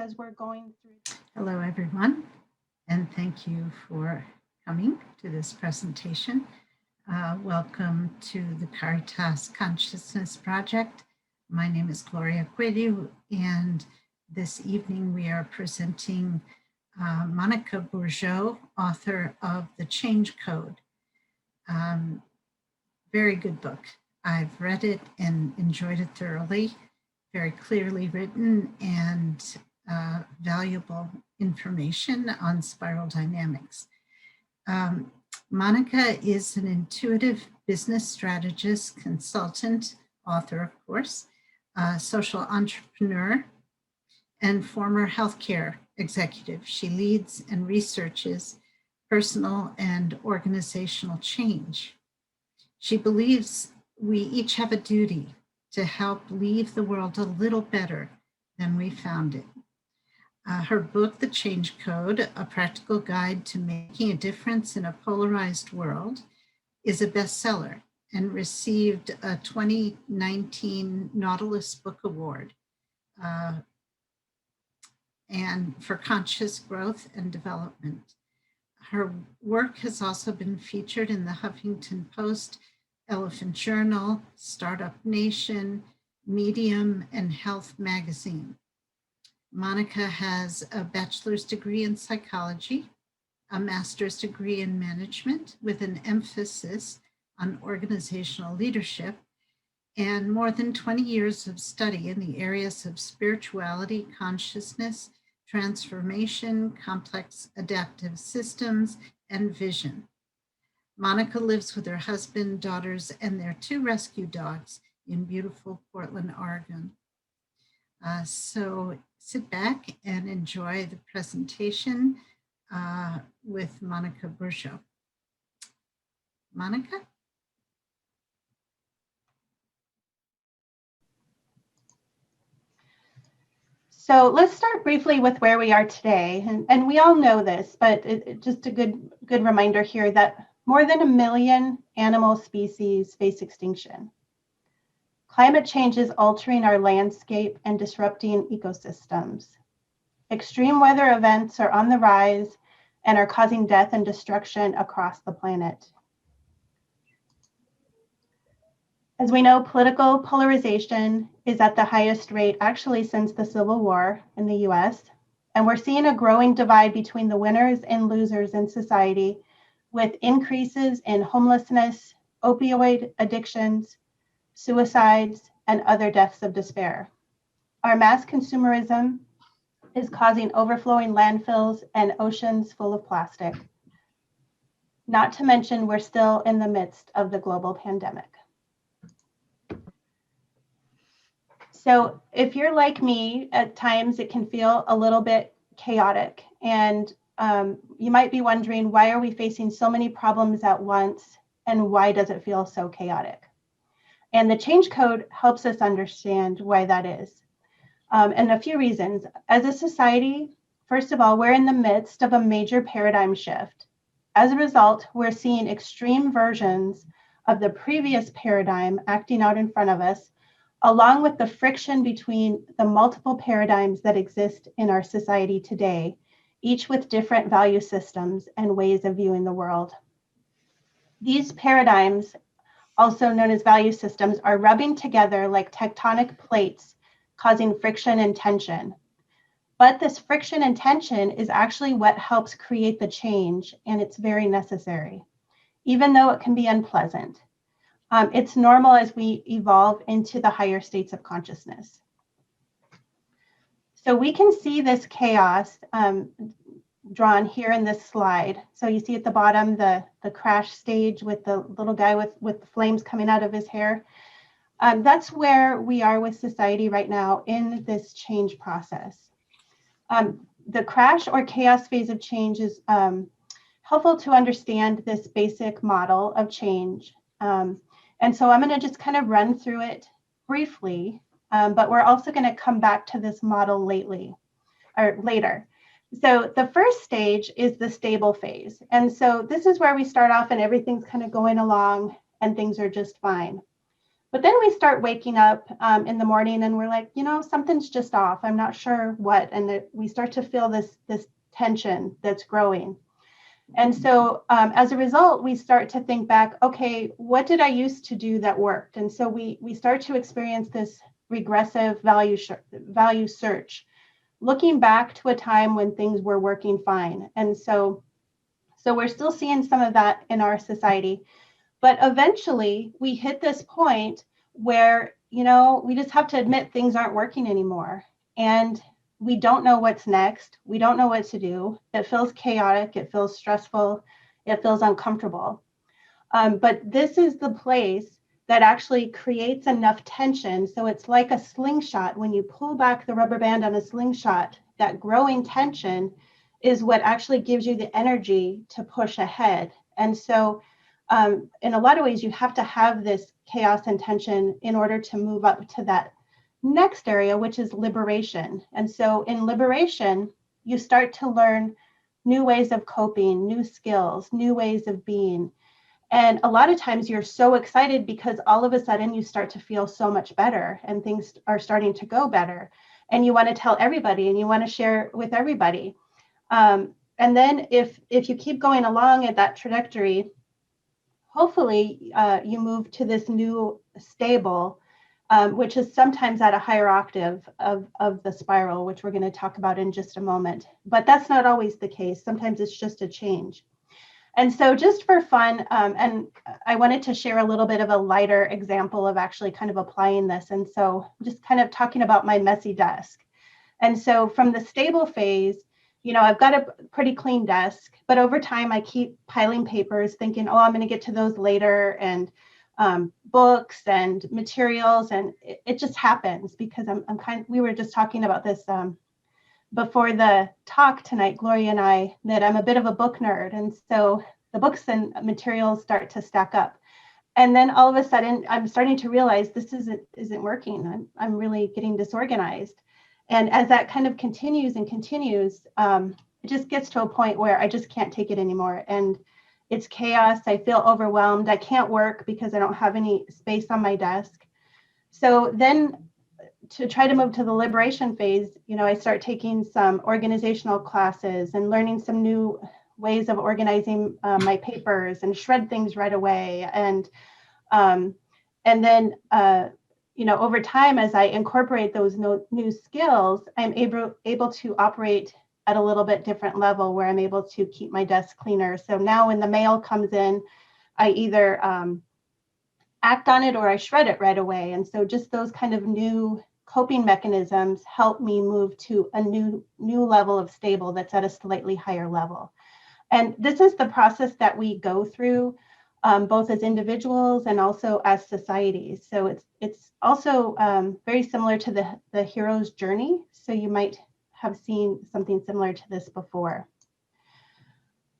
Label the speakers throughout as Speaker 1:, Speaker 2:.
Speaker 1: as we're going through.
Speaker 2: Hello, everyone, and thank you for coming to this presentation. Welcome to the Caritas Consciousness Project. My name is Gloria Coelho, and this evening we are presenting Monica Bourgeau, author of The Change Code. Very good book. I've read it and enjoyed it thoroughly, very clearly written and valuable information on spiral dynamics. Monica is an intuitive business strategist, consultant, author, of course, social entrepreneur, and former healthcare executive. She leads and researches personal and organizational change. She believes we each have a duty to help leave the world a little better than we found it. Her book, The Change Code, A Practical Guide to Making a Difference in a Polarized World, is a bestseller and received a 2019 Nautilus Book Award and for conscious growth and development. Her work has also been featured in the Huffington Post, Elephant Journal, Startup Nation, Medium, and Health Magazine. Monica has a bachelor's degree in psychology, a master's degree in management with an emphasis on organizational leadership, and more than 20 years of study in the areas of spirituality, consciousness, transformation, complex adaptive systems, and vision. Monica lives with her husband, daughters, and their 2 rescue dogs in beautiful Portland, Oregon. So sit back and enjoy the presentation with Monica Bourgeau. Monica?
Speaker 1: So let's start briefly with where we are today. And we all know this, but just a good reminder here that more than 1 million animal species face extinction. Climate change is altering our landscape and disrupting ecosystems. Extreme weather events are on the rise and are causing death and destruction across the planet. As we know, political polarization is at the highest rate actually since the Civil War in the US, and we're seeing a growing divide between the winners and losers in society, with increases in homelessness, opioid addictions, suicides, and other deaths of despair. Our mass consumerism is causing overflowing landfills and oceans full of plastic. Not to mention, we're still in the midst of the global pandemic. So if you're like me, at times it can feel a little bit chaotic, and you might be wondering, why are we facing so many problems at once, and why does it feel so chaotic? And the Change Code helps us understand why that is. And a few reasons. As a society, first of all, we're in the midst of a major paradigm shift. As a result, we're seeing extreme versions of the previous paradigm acting out in front of us, along with the friction between the multiple paradigms that exist in our society today, each with different value systems and ways of viewing the world. These paradigms, also known as value systems, are rubbing together like tectonic plates, causing friction and tension. But this friction and tension is actually what helps create the change, and it's very necessary, even though it can be unpleasant. It's normal as we evolve into the higher states of consciousness. So we can see this chaos drawn here in this slide. So you see at the bottom, the crash stage with the little guy with the flames coming out of his hair. That's where we are with society right now in this change process. The crash or chaos phase of change is helpful to understand this basic model of change. And so I'm going to just kind of run through it briefly, but we're also going to come back to this model later. So the first stage is the stable phase. And so this is where we start off and everything's kind of going along and things are just fine. But then we start waking up in the morning and we're like, something's just off. I'm not sure what. And we start to feel this tension that's growing. And so as a result, we start to think back, okay, what did I used to do that worked? And so we start to experience this regressive value search, looking back to a time when things were working fine. And so we're still seeing some of that in our society. But eventually we hit this point where, we just have to admit things aren't working anymore. And we don't know what's next. We don't know what to do. It feels chaotic. It feels stressful. It feels uncomfortable. But this is the place that actually creates enough tension. So it's like a slingshot. When you pull back the rubber band on a slingshot, that growing tension is what actually gives you the energy to push ahead. And so in a lot of ways, you have to have this chaos and tension in order to move up to that next area, which is liberation. And so in liberation, you start to learn new ways of coping, new skills, new ways of being. And a lot of times you're so excited because all of a sudden you start to feel so much better and things are starting to go better. And you want to tell everybody and you want to share with everybody. And then if you keep going along at that trajectory, hopefully you move to this new stable, which is sometimes at a higher octave of the spiral, which we're going to talk about in just a moment. But that's not always the case. Sometimes it's just a change. And so just for fun, and I wanted to share a little bit of a lighter example of actually kind of applying this. And so just kind of talking about my messy desk. And so from the stable phase, I've got a pretty clean desk, but over time I keep piling papers thinking, oh, I'm going to get to those later, and books and materials. And it just happens because we were just talking about this before the talk tonight, Gloria and I, that I'm a bit of a book nerd. And so the books and materials start to stack up. And then all of a sudden, I'm starting to realize this isn't working. I'm really getting disorganized. And as that kind of continues and continues, it just gets to a point where I just can't take it anymore. And it's chaos. I feel overwhelmed. I can't work because I don't have any space on my desk. So then to try to move to the liberation phase, I start taking some organizational classes and learning some new ways of organizing my papers and shred things right away. And then, over time, as I incorporate those new skills, I'm able to operate at a little bit different level where I'm able to keep my desk cleaner. So now when the mail comes in, I either act on it or I shred it right away. And so just those kind of new coping mechanisms help me move to a new level of stable that's at a slightly higher level. And this is the process that we go through both as individuals and also as societies. So it's also very similar to the hero's journey. So you might have seen something similar to this before.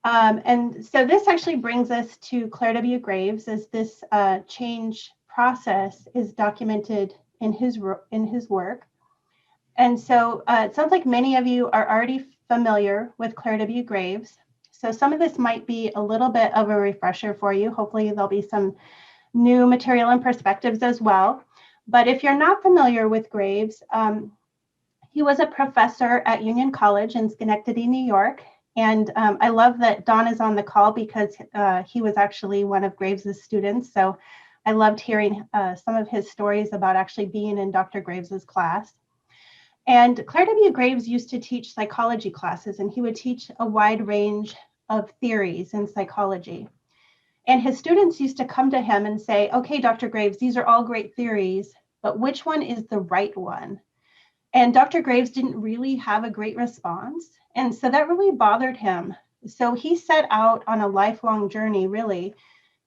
Speaker 1: And so this actually brings us to Claire W. Graves, as this change process is documented in his work. And so it sounds like many of you are already familiar with Claire W. Graves. So some of this might be a little bit of a refresher for you. Hopefully there'll be some new material and perspectives as well. But if you're not familiar with Graves, he was a professor at Union College in Schenectady, New York. And I love that Don is on the call because he was actually one of Graves's students. So I loved hearing some of his stories about actually being in Dr. Graves's class. And Claire W. Graves used to teach psychology classes, and he would teach a wide range of theories in psychology. And his students used to come to him and say, okay, Dr. Graves, these are all great theories, but which one is the right one? And Dr. Graves didn't really have a great response. And so that really bothered him. So he set out on a lifelong journey, really,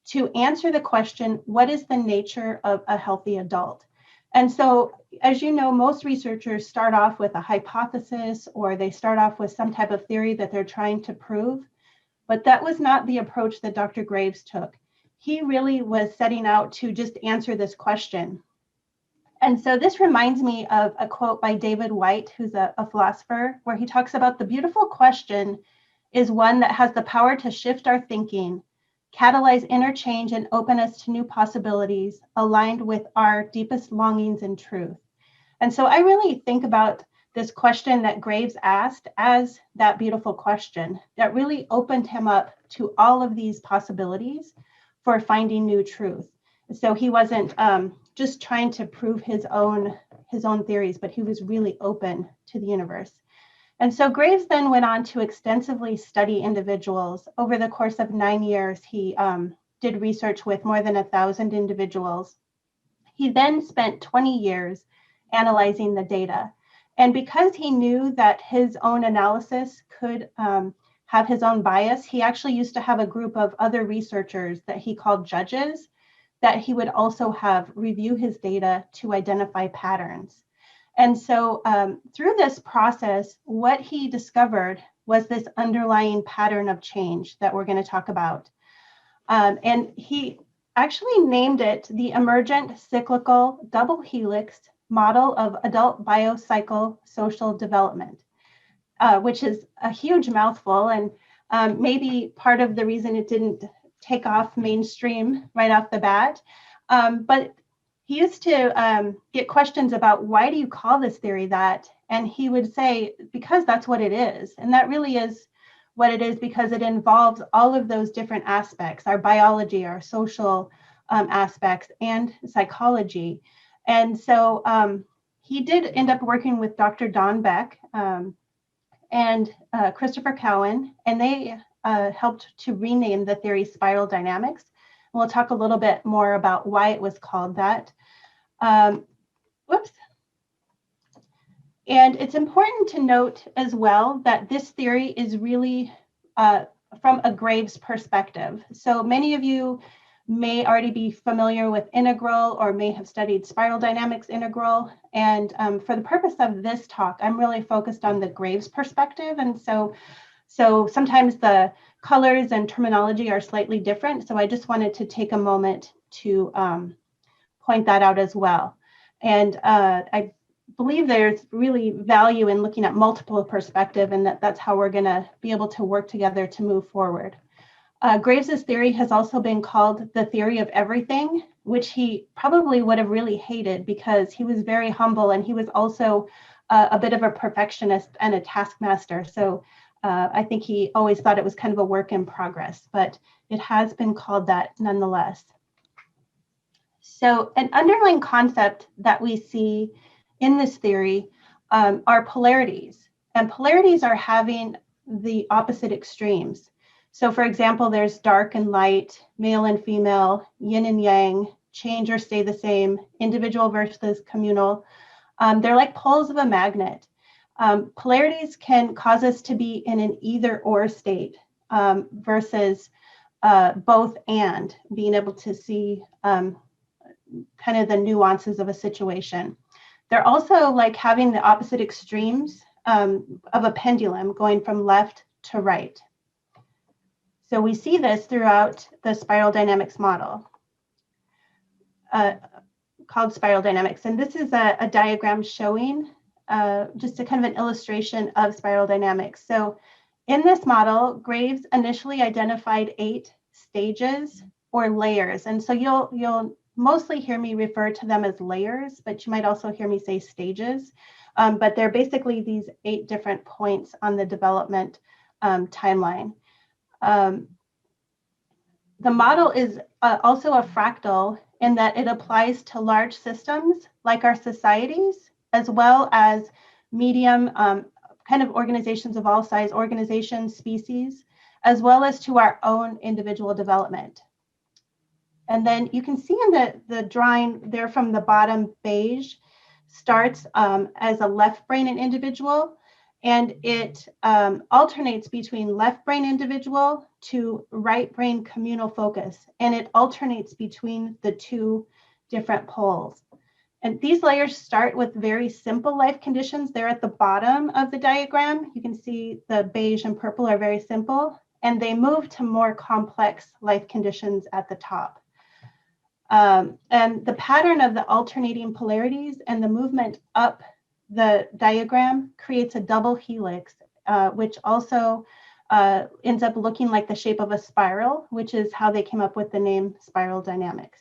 Speaker 1: to answer the question, what is the nature of a healthy adult? And so, as you know, most researchers start off with a hypothesis, or they start off with some type of theory that they're trying to prove. But that was not the approach that Dr. Graves took. He really was setting out to just answer this question. And so this reminds me of a quote by David White, who's a philosopher, where he talks about the beautiful question is one that has the power to shift our thinking. catalyze interchange and open us to new possibilities aligned with our deepest longings and truth. And so I really think about this question that Graves asked as that beautiful question that really opened him up to all of these possibilities for finding new truth. So he wasn't just trying to prove his own theories, but he was really open to the universe. And so Graves then went on to extensively study individuals. Over the course of 9 years, he did research with more than 1,000 individuals. He then spent 20 years analyzing the data. And because he knew that his own analysis could have his own bias, he actually used to have a group of other researchers that he called judges that he would also have review his data to identify patterns. And so through this process, what he discovered was this underlying pattern of change that we're going to talk about. And he actually named it the emergent cyclical double helix model of adult biopsychosocial development, which is a huge mouthful, and maybe part of the reason it didn't take off mainstream right off the bat. But he used to get questions about, why do you call this theory that? And he would say, because that's what it is. And that really is what it is, because it involves all of those different aspects, our biology, our social aspects, and psychology. And so he did end up working with Dr. Don Beck and Christopher Cowan, and they helped to rename the theory spiral dynamics. We'll talk a little bit more about why it was called that. Whoops. And it's important to note as well that this theory is really from a Graves perspective. So many of you may already be familiar with integral or may have studied spiral dynamics integral. And for the purpose of this talk, I'm really focused on the Graves perspective. And so sometimes the colors and terminology are slightly different. So I just wanted to take a moment to point that out as well. And I believe there's really value in looking at multiple perspective, and that's how we're going to be able to work together to move forward. Graves's theory has also been called the theory of everything, which he probably would have really hated because he was very humble and he was also a bit of a perfectionist and a taskmaster. So I think he always thought it was kind of a work in progress, but it has been called that nonetheless. So an underlying concept that we see in this theory are polarities, and polarities are having the opposite extremes. So for example, there's dark and light, male and female, yin and yang, change or stay the same, individual versus communal. They're like poles of a magnet. Polarities can cause us to be in an either or state versus both and, being able to see kind of the nuances of a situation. They're also like having the opposite extremes of a pendulum going from left to right. So we see this throughout the spiral dynamics model called spiral dynamics. And this is a diagram showing just a kind of an illustration of spiral dynamics. So in this model, Graves initially identified 8 stages or layers. And so you'll mostly hear me refer to them as layers, but you might also hear me say stages. But they're basically these 8 different points on the development timeline. The model is also a fractal in that it applies to large systems like our societies, as well as medium kind of organizations of all size, organizations, species, as well as to our own individual development. And then you can see in the drawing there from the bottom, beige starts as a left brain individual, and it alternates between left brain individual to right brain communal focus, and it alternates between the 2 different poles. And these layers start with very simple life conditions. They're at the bottom of the diagram. You can see the beige and purple are very simple, and they move to more complex life conditions at the top. And the pattern of the alternating polarities and the movement up the diagram creates a double helix, which also ends up looking like the shape of a spiral, which is how they came up with the name spiral dynamics.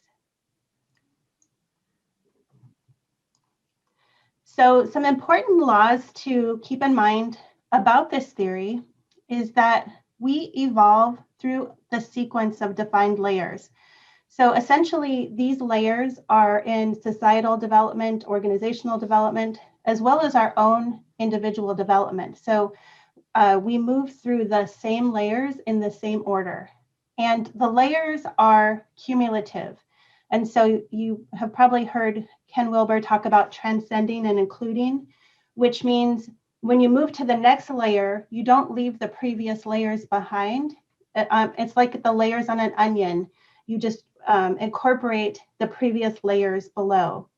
Speaker 1: So some important laws to keep in mind about this theory is that we evolve through the sequence of defined layers. So essentially, these layers are in societal development, organizational development, as well as our own individual development. So we move through the same layers in the same order. And the layers are cumulative. And so you have probably heard Ken Wilber talk about transcending and including, which means when you move to the next layer, you don't leave the previous layers behind. It's like the layers on an onion. You just incorporate the previous layers below.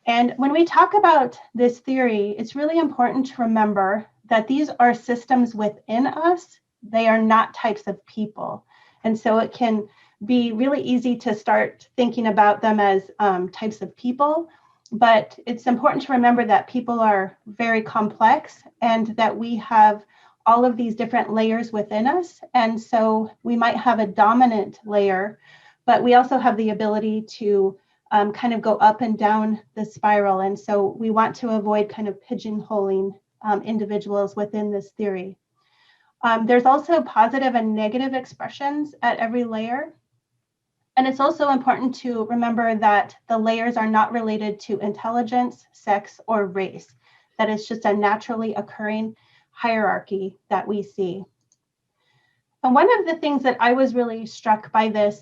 Speaker 1: And when we talk about this theory, it's really important to remember that these are systems within us. They are not types of people. And so it can be really easy to start thinking about them as types of people. But it's important to remember that people are very complex and that we have all of these different layers within us. And so we might have a dominant layer, but we also have the ability to kind of go up and down the spiral. And so we want to avoid kind of pigeonholing individuals within this theory. There's also positive and negative expressions at every layer. And it's also important to remember that the layers are not related to intelligence, sex, or race. That is just a naturally occurring hierarchy that we see. And one of the things that I was really struck by this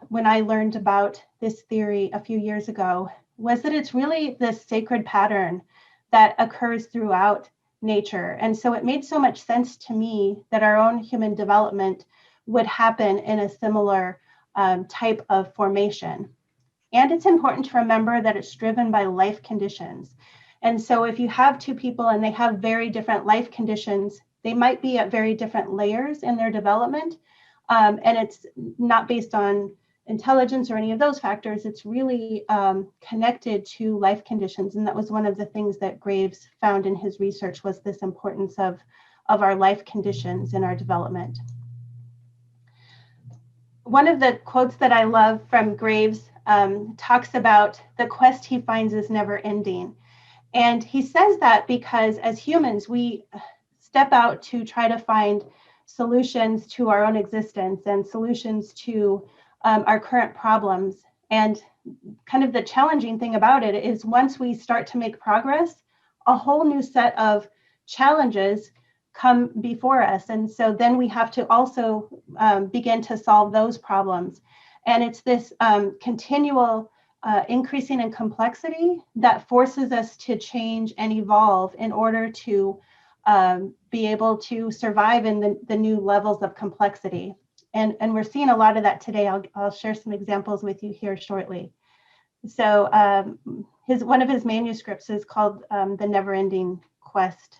Speaker 1: when I learned about this theory a few years ago was that it's really this sacred pattern that occurs throughout nature. And so it made so much sense to me that our own human development would happen in a similar type of formation. And it's important to remember that it's driven by life conditions. And so if you have two people and they have very different life conditions, they might be at very different layers in their development. And it's not based on intelligence or any of those factors. It's really connected to life conditions. And that was one of the things that Graves found in his research, was this importance of our life conditions in our development. One of the quotes that I love from Graves talks about the quest he finds is never ending. And he says that because as humans, we step out to try to find solutions to our own existence and solutions to our current problems. And kind of the challenging thing about it is once we start to make progress, a whole new set of challenges come before us. And so then we have to also begin to solve those problems. And it's this continual increasing in complexity that forces us to change and evolve in order to be able to survive in the new levels of complexity. And we're seeing a lot of that today. I'll share some examples with you here shortly. So one of his manuscripts is called The Never-Ending Quest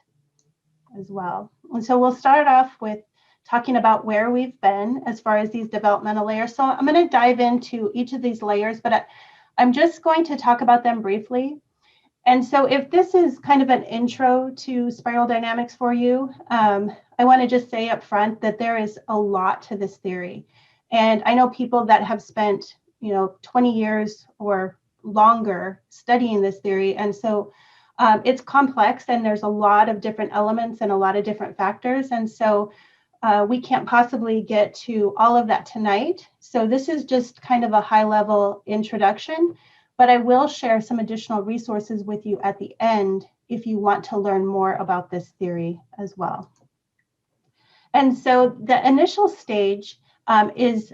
Speaker 1: as well. And so we'll start off with talking about where we've been as far as these developmental layers. So I'm going to dive into each of these layers, but I'm just going to talk about them briefly. And so if this is kind of an intro to spiral dynamics for you, I want to just say up front that there is a lot to this theory. And I know people that have spent, 20 years or longer studying this theory. And so it's complex and there's a lot of different elements and a lot of different factors. And so we can't possibly get to all of that tonight. So this is just kind of a high level introduction, but I will share some additional resources with you at the end if you want to learn more about this theory as well. And so the initial stage is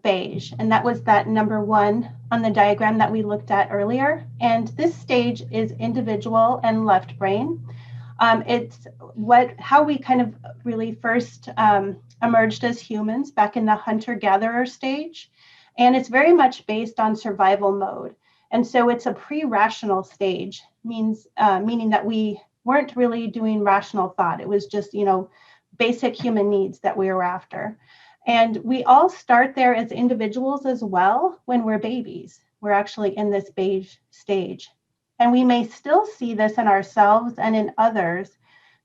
Speaker 1: beige, and that was that number one on the diagram that we looked at earlier. And this stage is individual and left brain. It's how we kind of really first emerged as humans back in the hunter-gatherer stage. And it's very much based on survival mode. And so it's a pre-rational stage, meaning that we weren't really doing rational thought. It was just, basic human needs that we were after. And we all start there as individuals as well when we're babies. We're actually in this beige stage. And we may still see this in ourselves and in others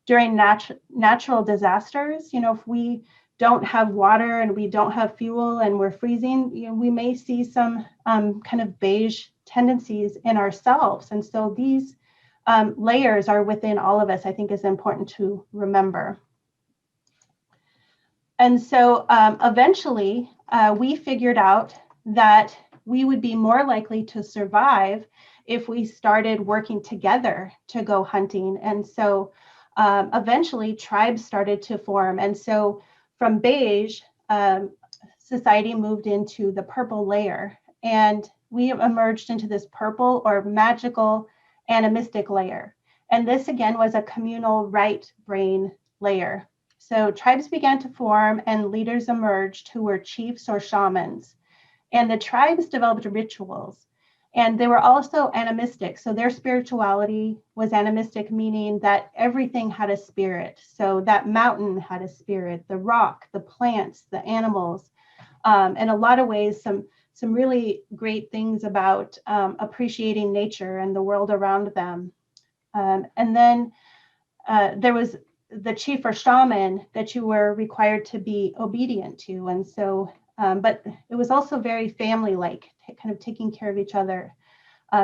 Speaker 1: during natural disasters. If we don't have water and we don't have fuel and we're freezing, we may see some kind of beige tendencies in ourselves. And so these layers are within all of us, I think is important to remember. And so eventually we figured out that we would be more likely to survive if we started working together to go hunting. And so eventually tribes started to form. And so from beige, society moved into the purple layer. And we emerged into this purple or magical animistic layer. And this again was a communal right brain layer. So tribes began to form and leaders emerged who were chiefs or shamans. And the tribes developed rituals. And they were also animistic. So their spirituality was animistic, meaning that everything had a spirit. So that mountain had a spirit, the rock, the plants, the animals. In a lot of ways, some really great things about appreciating nature and the world around them. And then there was the chief or shaman that you were required to be obedient to. And so, but it was also very family-like, kind of taking care of each other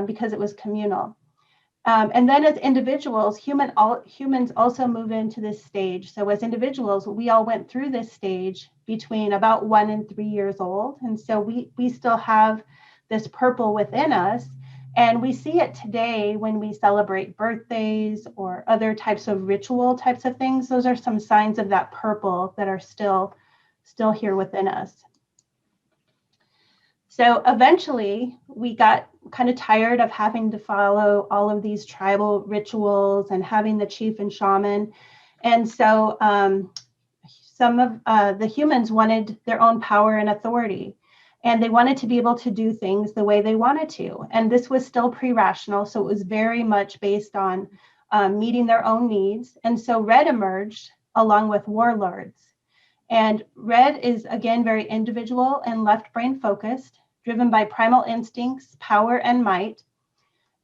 Speaker 1: because it was communal. And then as individuals, humans also move into this stage. So as individuals, we all went through this stage between about 1 and 3 years old. And so we still have this purple within us. And we see it today when we celebrate birthdays or other types of ritual types of things. Those are some signs of that purple that are still here within us. So eventually we got kind of tired of having to follow all of these tribal rituals and having the chief and shaman. And so some of the humans wanted their own power and authority. And they wanted to be able to do things the way they wanted to. And this was still pre-rational. So it was very much based on meeting their own needs. And so red emerged along with warlords. And red is, again, very individual and left brain focused, driven by primal instincts, power, and might.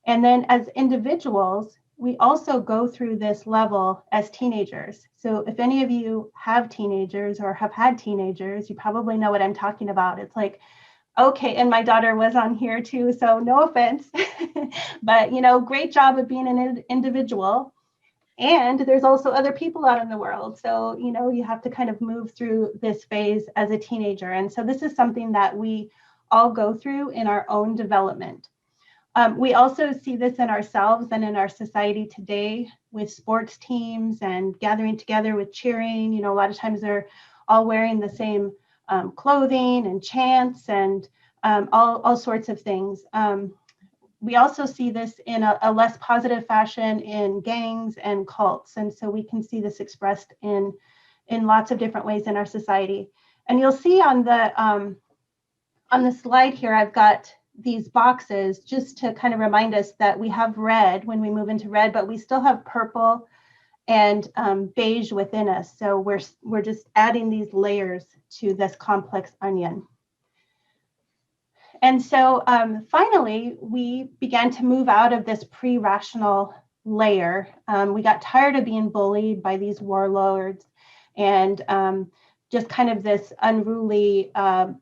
Speaker 1: And then as individuals, we also go through this level as teenagers. So if any of you have teenagers or have had teenagers, you probably know what I'm talking about. It's like, okay, and my daughter was on here too, so no offense, but great job of being an individual. And there's also other people out in the world. So, you have to kind of move through this phase as a teenager. And so this is something that we all go through in our own development. We also see this in ourselves and in our society today with sports teams and gathering together with cheering. A lot of times they're all wearing the same clothing and chants and all sorts of things. We also see this in a less positive fashion in gangs and cults. And so we can see this expressed in lots of different ways in our society. And you'll see on the slide here, I've got these boxes just to kind of remind us that we have red when we move into red, but we still have purple and beige within us. So we're just adding these layers to this complex onion. And so finally, we began to move out of this pre-rational layer. We got tired of being bullied by these warlords and just kind of this unruly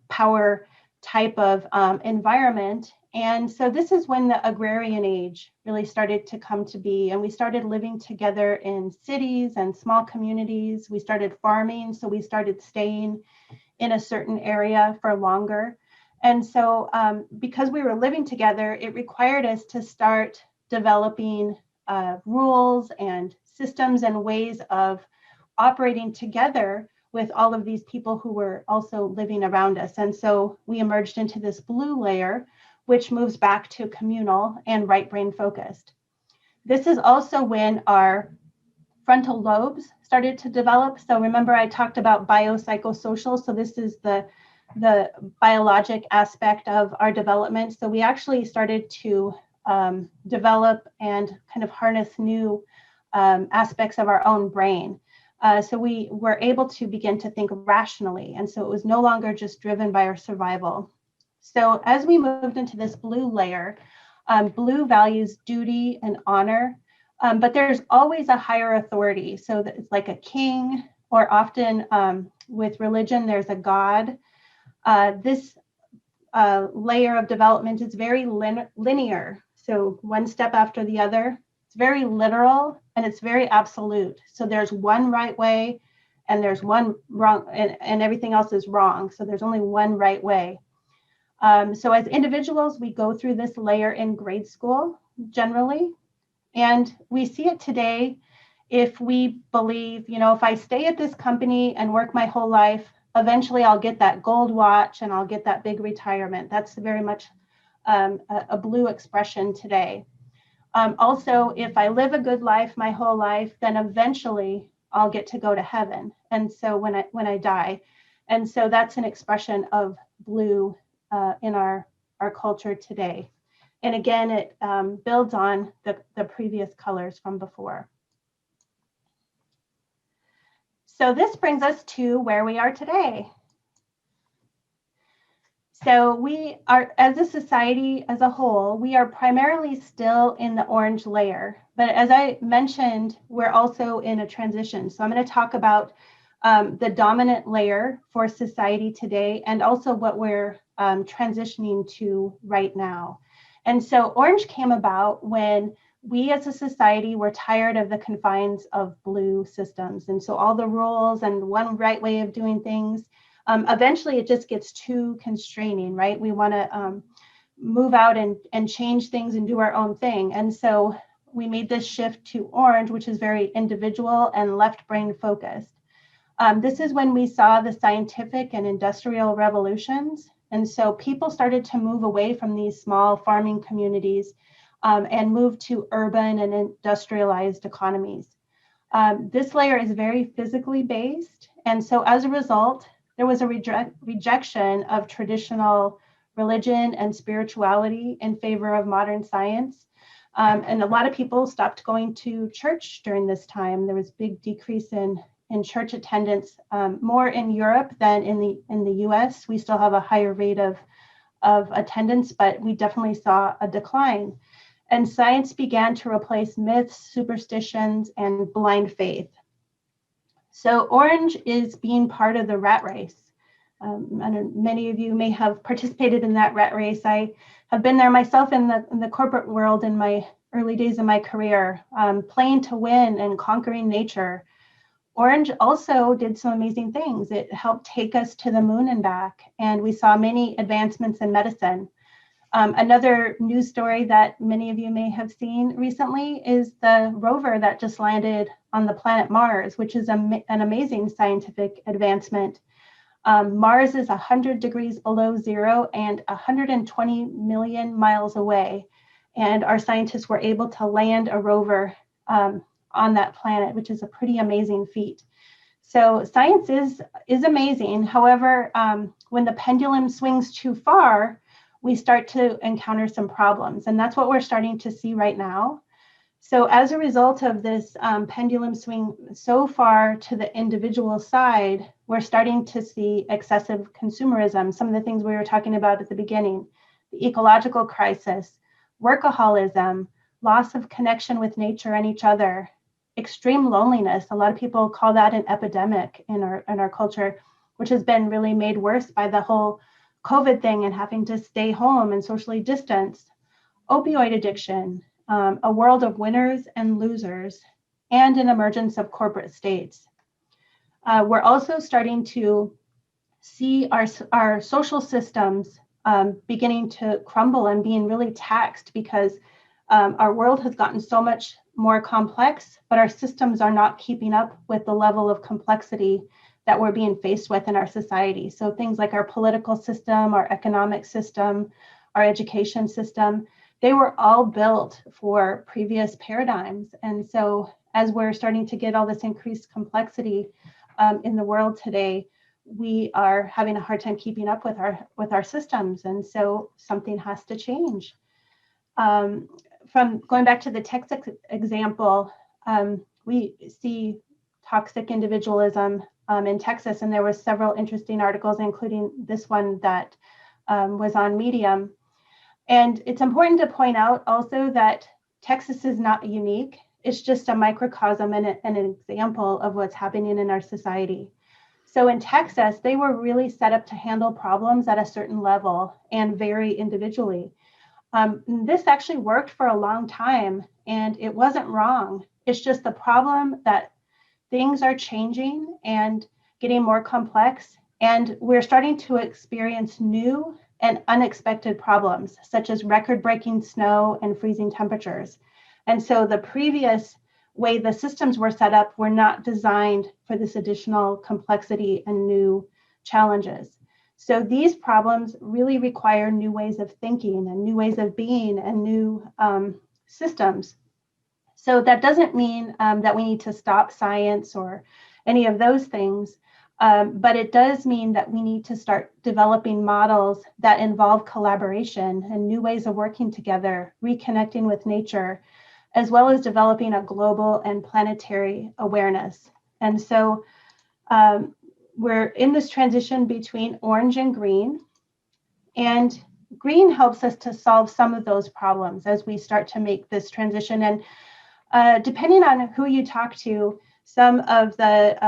Speaker 1: power type of environment. And so this is when the agrarian age really started to come to be. And we started living together in cities and small communities. We started farming, so we started staying in a certain area for longer. And so because we were living together, it required us to start developing rules and systems and ways of operating together with all of these people who were also living around us. And so we emerged into this blue layer, which moves back to communal and right brain focused. This is also when our frontal lobes started to develop. So remember I talked about biopsychosocial. So this is the biologic aspect of our development. So we actually started to develop and kind of harness new aspects of our own brain. So we were able to begin to think rationally. And so it was no longer just driven by our survival. So as we moved into this blue layer, blue values duty and honor. But there's always a higher authority. So that it's like a king, or often with religion, there's a god. This layer of development is very linear. So one step after the other. It's very literal and it's very absolute. So there's one right way and there's one wrong, and everything else is wrong. So there's only one right way. So as individuals, we go through this layer in grade school generally. And we see it today if we believe, if I stay at this company and work my whole life, eventually I'll get that gold watch and I'll get that big retirement. That's very much a blue expression today. Also, if I live a good life my whole life, then eventually I'll get to go to heaven. And so when I die, and so that's an expression of blue in our culture today. And again, it builds on the previous colors from before. So this brings us to where we are today. So we are, as a society as a whole, we are primarily still in the orange layer. But as I mentioned, we're also in a transition. So I'm going to talk about the dominant layer for society today and also what we're transitioning to right now. And so orange came about when we as a society were tired of the confines of blue systems. And so all the rules and one right way of doing things, eventually it just gets too constraining, right? We want to move out and change things and do our own thing. And so we made this shift to orange, which is very individual and left brain focused. This is when we saw the scientific and industrial revolutions. And so people started to move away from these small farming communities and move to urban and industrialized economies. This layer is very physically based. And so as a result, there was a rejection of traditional religion and spirituality in favor of modern science. And a lot of people stopped going to church during this time. There was a big decrease in church attendance, more in Europe than in the US. We still have a higher rate of attendance, but we definitely saw a decline. And science began to replace myths, superstitions, and blind faith. So orange is being part of the rat race. And many of you may have participated in that rat race. I have been there myself in the corporate world in my early days of my career, playing to win and conquering nature. Orange also did some amazing things. It helped take us to the moon and back, and we saw many advancements in medicine. Another news story that many of you may have seen recently is the rover that just landed on the planet Mars, which is an amazing scientific advancement. Mars is 100 degrees below zero and 120 million miles away. And our scientists were able to land a rover on that planet, which is a pretty amazing feat. So science is amazing. However, when the pendulum swings too far, we start to encounter some problems. And that's what we're starting to see right now. So as a result of this pendulum swing so far to the individual side, we're starting to see excessive consumerism, some of the things we were talking about at the beginning, the ecological crisis, workaholism, loss of connection with nature and each other, extreme loneliness. A lot of people call that an epidemic in our culture, which has been really made worse by the whole COVID thing and having to stay home and socially distance, opioid addiction, a world of winners and losers, and an emergence of corporate states. We're also starting to see our social systems beginning to crumble and being really taxed because our world has gotten so much more complex, but our systems are not keeping up with the level of complexity that we're being faced with in our society. So things like our political system, our economic system, our education system, they were all built for previous paradigms. And so as we're starting to get all this increased complexity in the world today, we are having a hard time keeping up with our systems. And so something has to change. From going back to the Texas example, we see toxic individualism in Texas, and there were several interesting articles, including this one that was on Medium. And it's important to point out also that Texas is not unique. it's just a microcosm and an example of what's happening in our society. So in Texas, they were really set up to handle problems at a certain level and vary individually. This actually worked for a long time, and it wasn't wrong. It's just the problem that things are changing and getting more complex, and we're starting to experience new and unexpected problems, such as record-breaking snow and freezing temperatures. And so the previous way the systems were set up were not designed for this additional complexity and new challenges. So these problems really require new ways of thinking and new ways of being and new systems. So that doesn't mean that we need to stop science or any of those things, but it does mean that we need to start developing models that involve collaboration and new ways of working together, reconnecting with nature, as well as developing a global and planetary awareness. And so we're in this transition between orange and green, and green helps us to solve some of those problems as we start to make this transition. And depending on who you talk to, some of the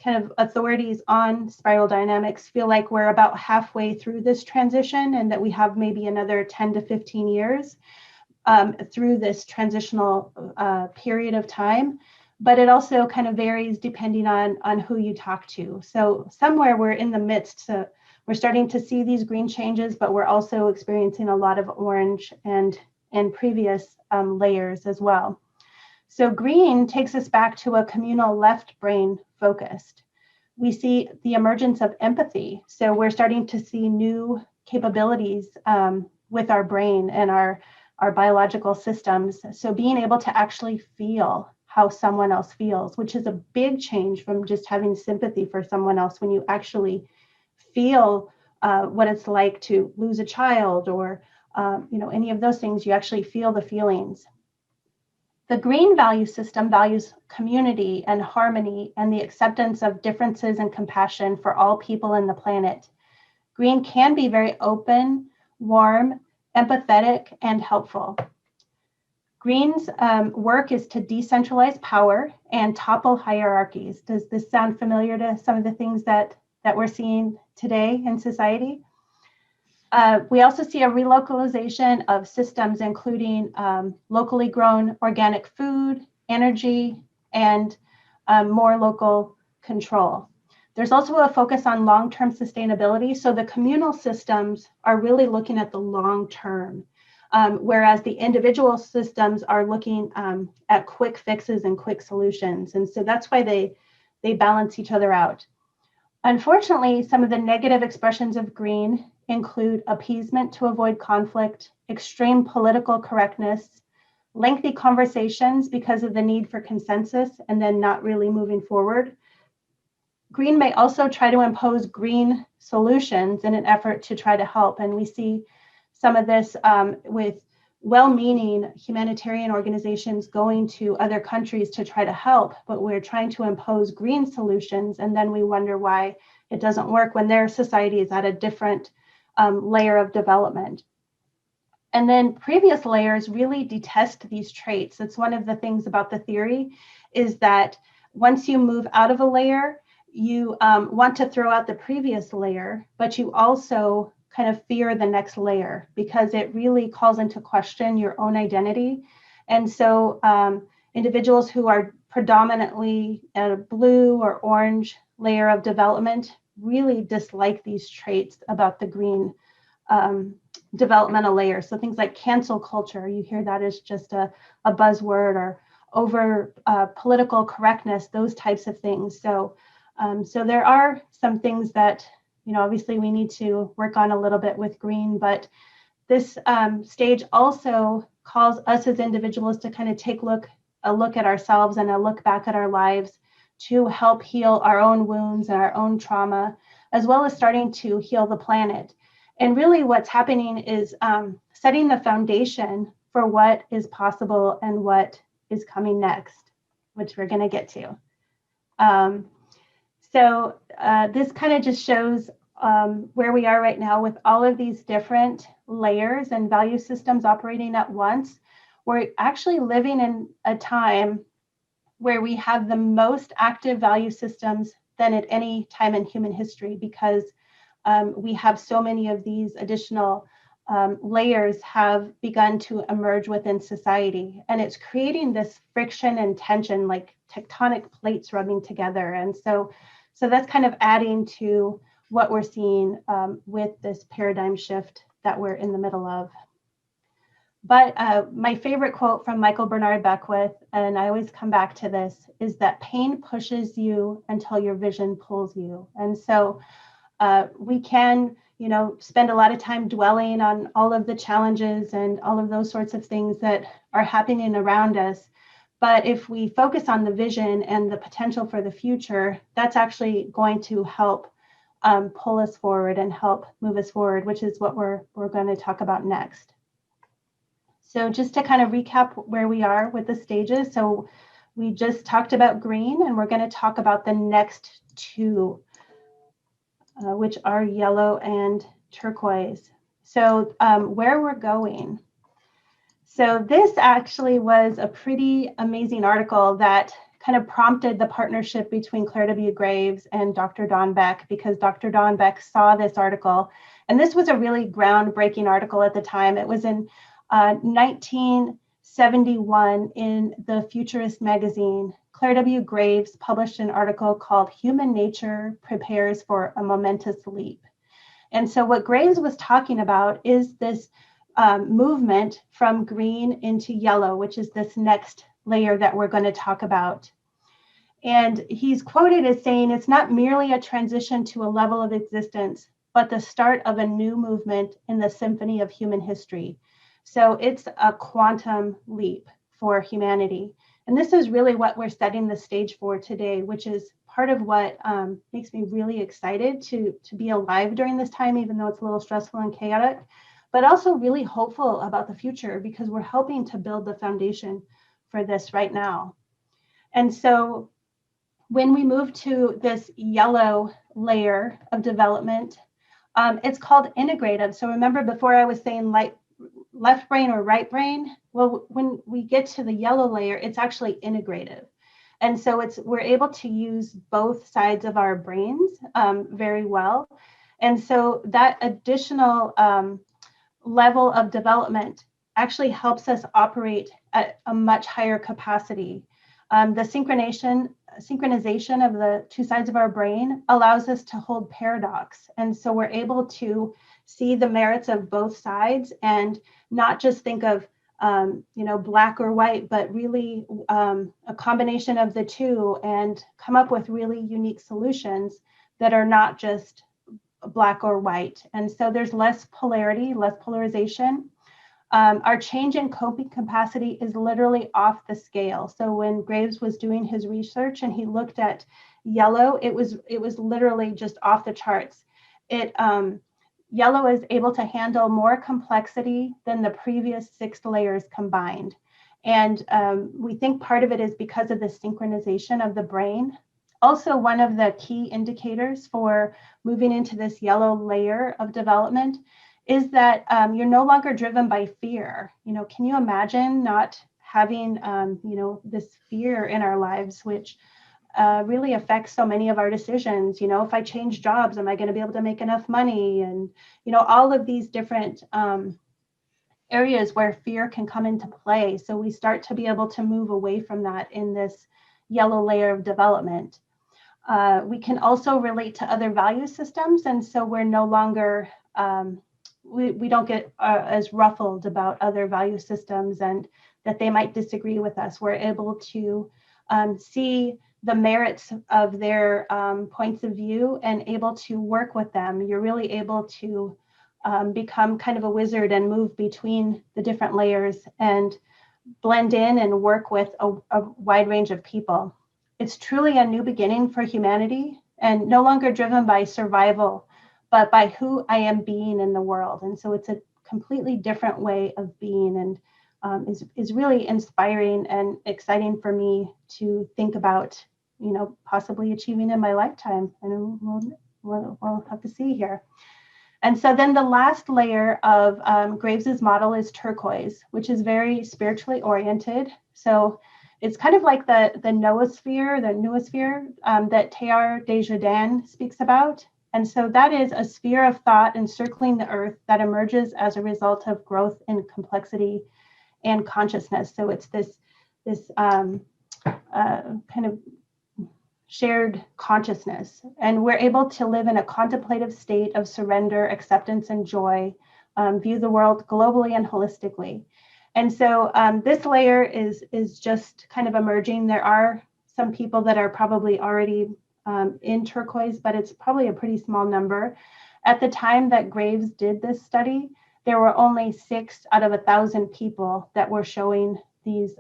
Speaker 1: kind of authorities on spiral dynamics feel like we're about halfway through this transition and that we have maybe another 10 to 15 years through this transitional period of time. But it also kind of varies depending on who you talk to. So somewhere we're in the midst. So we're starting to see these green changes, but we're also experiencing a lot of orange and previous layers as well. So green takes us back to a communal left brain focused. We see the emergence of empathy. So we're starting to see new capabilities with our brain and our biological systems. So being able to actually feel how someone else feels, which is a big change from just having sympathy for someone else. When you actually feel what it's like to lose a child or any of those things, you actually feel the feelings. The green value system values community and harmony and the acceptance of differences and compassion for all people in the planet. Green can be very open, warm, empathetic, and helpful. Green's work is to decentralize power and topple hierarchies. Does this sound familiar to some of the things that we're seeing today in society? We also see a relocalization of systems, including locally grown organic food, energy, and more local control. There's also a focus on long-term sustainability. So the communal systems are really looking at the long term, whereas the individual systems are looking at quick fixes and quick solutions. And so that's why they balance each other out. Unfortunately, some of the negative expressions of green include appeasement to avoid conflict, extreme political correctness, lengthy conversations because of the need for consensus and then not really moving forward. Green may also try to impose green solutions in an effort to try to help. And we see some of this with well-meaning humanitarian organizations going to other countries to try to help, but we're trying to impose green solutions, and then we wonder why it doesn't work when their society is at a different layer of development. And then previous layers really detest these traits. That's one of the things about the theory, is that once you move out of a layer, you want to throw out the previous layer, but you also kind of fear the next layer because it really calls into question your own identity. And so individuals who are predominantly at a blue or orange layer of development really dislike these traits about the green developmental layer. So things like cancel culture, you hear that as just a buzzword, or over political correctness, those types of things. So there are some things that obviously we need to work on a little bit with green, but this stage also calls us as individuals to kind of take a look at ourselves and a look back at our lives to help heal our own wounds and our own trauma, as well as starting to heal the planet. And really what's happening is setting the foundation for what is possible and what is coming next, which we're going to get to. So this kind of just shows where we are right now with all of these different layers and value systems operating at once. we're actually living in a time where we have the most active value systems than at any time in human history, because we have so many of these additional layers have begun to emerge within society. And it's creating this friction and tension, like tectonic plates rubbing together. And so that's kind of adding to what we're seeing with this paradigm shift that we're in the middle of. But my favorite quote from Michael Bernard Beckwith, and I always come back to this, is that pain pushes you until your vision pulls you. And so we can, spend a lot of time dwelling on all of the challenges and all of those sorts of things that are happening around us. But if we focus on the vision and the potential for the future, that's actually going to help pull us forward and help move us forward, which is what we're going to talk about next. So just to kind of recap where we are with the stages. So we just talked about green, and we're going to talk about the next two, which are yellow and turquoise. So where we're going. So this actually was a pretty amazing article that kind of prompted the partnership between Claire W. Graves and Dr. Don Beck, because Dr. Don Beck saw this article. And this was a really groundbreaking article at the time. It was in 1971 in the Futurist magazine. Claire W. Graves published an article called Human Nature Prepares for a Momentous Leap. And so what Graves was talking about is this movement from green into yellow, which is this next layer that we're going to talk about. And he's quoted as saying, it's not merely a transition to a level of existence, but the start of a new movement in the symphony of human history. So it's a quantum leap for humanity. And this is really what we're setting the stage for today, which is part of what makes me really excited to be alive during this time, even though it's a little stressful and chaotic, but also really hopeful about the future, because we're helping to build the foundation for this right now. And so when we move to this yellow layer of development, it's called integrative. So remember before I was saying left brain or right brain? Well, when we get to the yellow layer, it's actually integrative. And so we're able to use both sides of our brains very well. And so that additional level of development actually helps us operate at a much higher capacity. The synchronization of the two sides of our brain allows us to hold paradox. And so we're able to see the merits of both sides and not just think of black or white, but really a combination of the two, and come up with really unique solutions that are not just black or white. And so there's less polarity, less polarization. Our change in coping capacity is literally off the scale. So when Graves was doing his research and he looked at yellow, it was literally just off the charts. Yellow is able to handle more complexity than the previous 6 layers combined. And we think part of it is because of the synchronization of the brain. Also, one of the key indicators for moving into this yellow layer of development is that you're no longer driven by fear. Can you imagine not having, this fear in our lives, which really affects so many of our decisions? If I change jobs, am I going to be able to make enough money? And, all of these different areas where fear can come into play. So we start to be able to move away from that in this yellow layer of development. We can also relate to other value systems. And so we're no longer, we don't get as ruffled about other value systems and that they might disagree with us. We're able to see the merits of their points of view and able to work with them. You're really able to become kind of a wizard and move between the different layers and blend in and work with a wide range of people. It's truly a new beginning for humanity, and no longer driven by survival, but by who I am being in the world. And so it's a completely different way of being, and is really inspiring and exciting for me to think about, possibly achieving in my lifetime. And we'll have to see here. And so then the last layer of Graves's model is turquoise, which is very spiritually oriented. So it's kind of like the noosphere, the noosphere that Teilhard de Chardin speaks about. And so that is a sphere of thought encircling the earth that emerges as a result of growth in complexity and consciousness. So it's this kind of shared consciousness. And we're able to live in a contemplative state of surrender, acceptance, and joy, view the world globally and holistically. And so this layer is just kind of emerging. There are some people that are probably already in turquoise, but it's probably a pretty small number. At the time that Graves did this study, there were only 6 out of 1,000 people that were showing these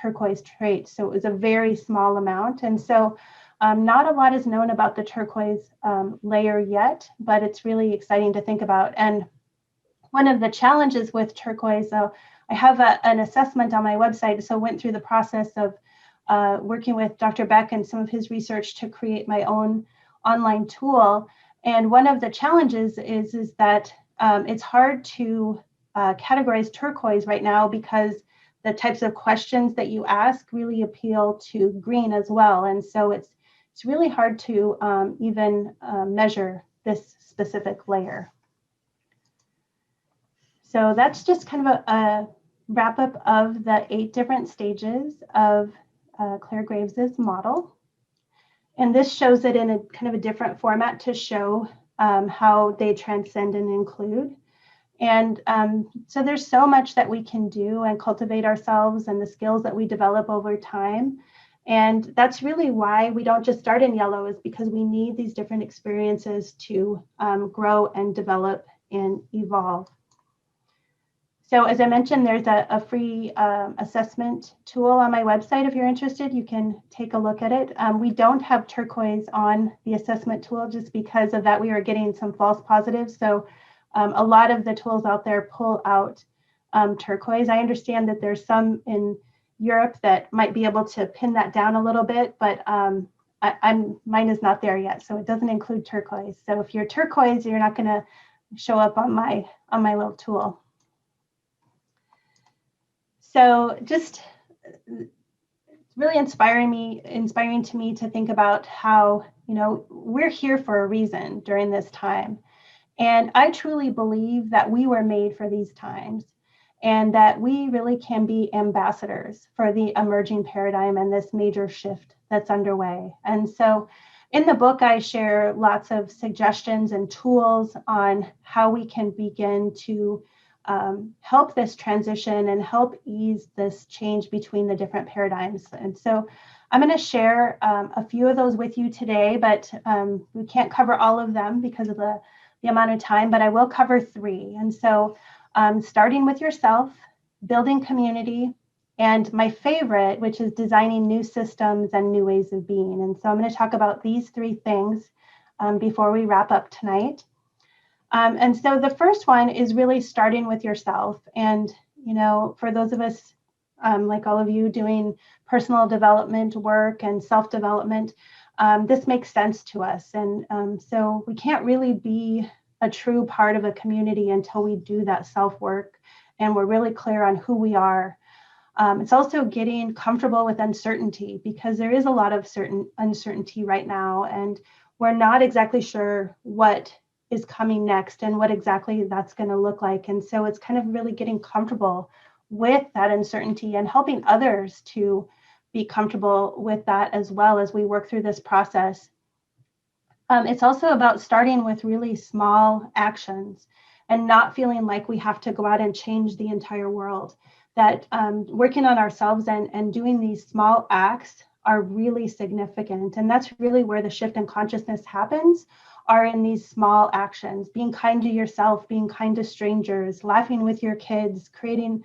Speaker 1: turquoise traits. So it was a very small amount. And so not a lot is known about the turquoise layer yet, but it's really exciting to think about. And one of the challenges with turquoise, I have an assessment on my website, so went through the process of working with Dr. Beck and some of his research to create my own online tool. And one of the challenges is that it's hard to categorize turquoise right now because the types of questions that you ask really appeal to green as well. And so it's really hard to even measure this specific layer. So that's just kind of a wrap up of the 8 different stages of Claire Graves's model. And this shows it in a kind of a different format to show how they transcend and include. And so there's so much that we can do and cultivate ourselves and the skills that we develop over time. And that's really why we don't just start in yellow, is because we need these different experiences to grow and develop and evolve. So as I mentioned, there's a free assessment tool on my website. If you're interested, you can take a look at it. We don't have turquoise on the assessment tool just because of that. We are getting some false positives. So a lot of the tools out there pull out turquoise. I understand that there's some in Europe that might be able to pin that down a little bit, but mine is not there yet. So it doesn't include turquoise. So if you're turquoise, you're not going to show up on my little tool. So just really inspiring to me to think about how, we're here for a reason during this time. And I truly believe that we were made for these times and that we really can be ambassadors for the emerging paradigm and this major shift that's underway. And so in the book, I share lots of suggestions and tools on how we can begin to help this transition and help ease this change between the different paradigms. And so I'm going to share a few of those with you today, but we can't cover all of them because of the amount of time, but I will cover 3. And so starting with yourself, building community, and my favorite, which is designing new systems and new ways of being. And so I'm going to talk about these 3 things before we wrap up tonight. And so the first one is really starting with yourself. And, for those of us like all of you doing personal development work and self-development, this makes sense to us. And so we can't really be a true part of a community until we do that self-work and we're really clear on who we are. It's also getting comfortable with uncertainty, because there is a lot of uncertainty right now, and we're not exactly sure what is coming next and what exactly that's going to look like. And so it's kind of really getting comfortable with that uncertainty and helping others to be comfortable with that as well as we work through this process. It's also about starting with really small actions and not feeling like we have to go out and change the entire world. That working on ourselves and doing these small acts are really significant. And that's really where the shift in consciousness happens, are in these small actions, being kind to yourself, being kind to strangers, laughing with your kids, creating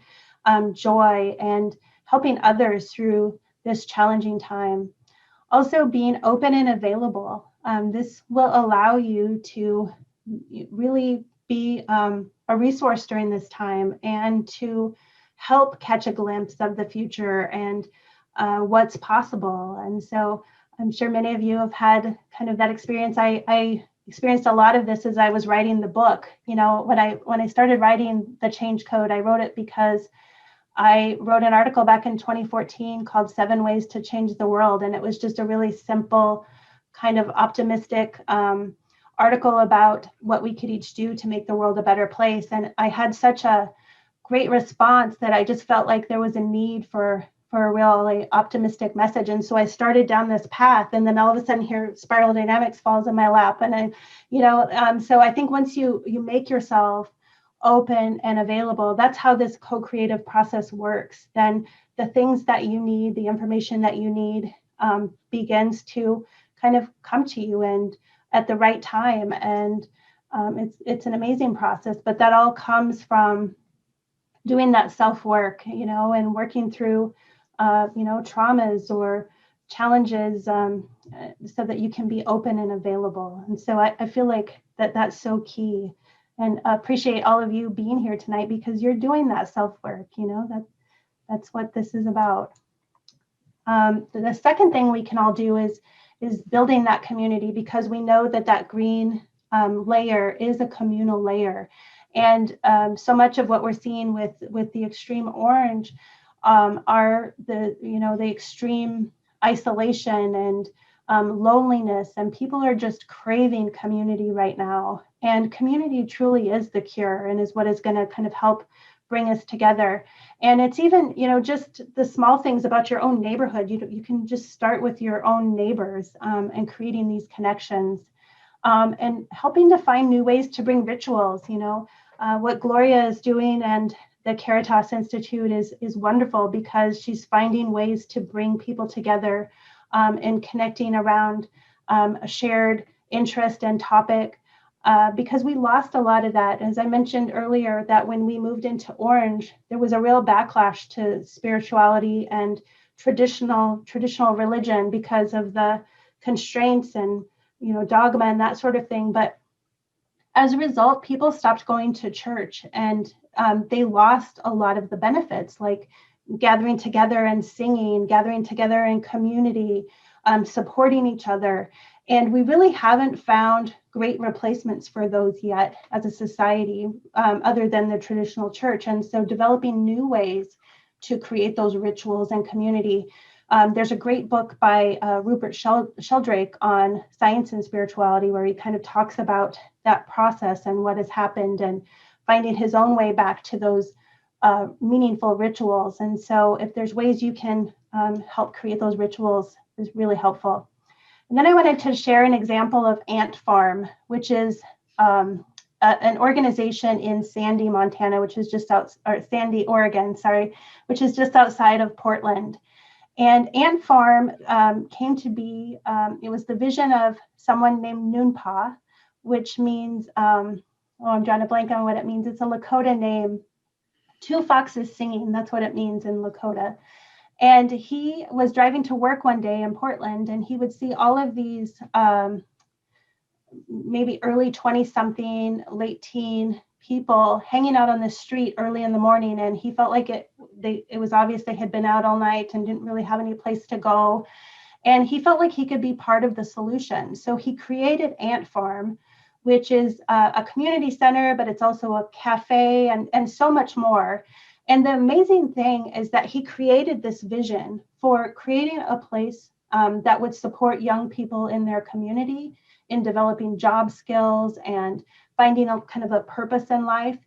Speaker 1: joy, and helping others through this challenging time. Also being open and available. This will allow you to really be a resource during this time and to help catch a glimpse of the future and what's possible. And so I'm sure many of you have had kind of that experience. I experienced a lot of this as I was writing the book. You know, when I started writing the Change Code, I wrote it because I wrote an article back in 2014 called 7 Ways to Change the World. And it was just a really simple, kind of optimistic article about what we could each do to make the world a better place. And I had such a great response that I just felt like there was a need for a really optimistic message. And so I started down this path, and then all of a sudden here, spiral dynamics falls in my lap. And so I think once you make yourself open and available, that's how this co-creative process works. Then the things that you need, the information that you need, begins to kind of come to you and at the right time. And it's an amazing process, but that all comes from doing that self-work, and working through, traumas or challenges, so that you can be open and available. And so I feel like that's so key, and appreciate all of you being here tonight because you're doing that self-work. That's what this is about. The second thing we can all do is building that community, because we know that green layer is a communal layer. And so much of what we're seeing with the extreme orange are the extreme isolation and loneliness, and people are just craving community right now. And community truly is the cure and is what is going to kind of help bring us together. And it's even, just the small things about your own neighborhood. You can just start with your own neighbors and creating these connections, and helping to find new ways to bring rituals. What Gloria is doing and the Caritas Institute is wonderful, because she's finding ways to bring people together and connecting around a shared interest and topic. Because we lost a lot of that. As I mentioned earlier, that when we moved into orange, there was a real backlash to spirituality and traditional religion because of the constraints and dogma and that sort of thing. But as a result, people stopped going to church, and they lost a lot of the benefits, like gathering together and singing, gathering together in community, supporting each other. And we really haven't found great replacements for those yet as a society, other than the traditional church. And so developing new ways to create those rituals and community. There's a great book by Rupert Sheldrake on science and spirituality, where he kind of talks about that process and what has happened, and finding his own way back to those meaningful rituals. And so if there's ways you can help create those rituals, is really helpful. And then I wanted to share an example of Ant Farm, which is an organization in Sandy, Montana, which is just Sandy, Oregon, which is just outside of Portland. And Ant Farm came to be, it was the vision of someone named Noonpa, which means, I'm drawing a blank on what it means. It's a Lakota name. Two foxes singing, that's what it means in Lakota. And he was driving to work one day in Portland, and he would see all of these maybe early 20-something, late teen people hanging out on the street early in the morning. And he felt like it was obvious they had been out all night and didn't really have any place to go. And he felt like he could be part of the solution. So he created Ant Farm, which is a community center, but it's also a cafe and so much more. And the amazing thing is that he created this vision for creating a place that would support young people in their community in developing job skills and finding a kind of a purpose in life.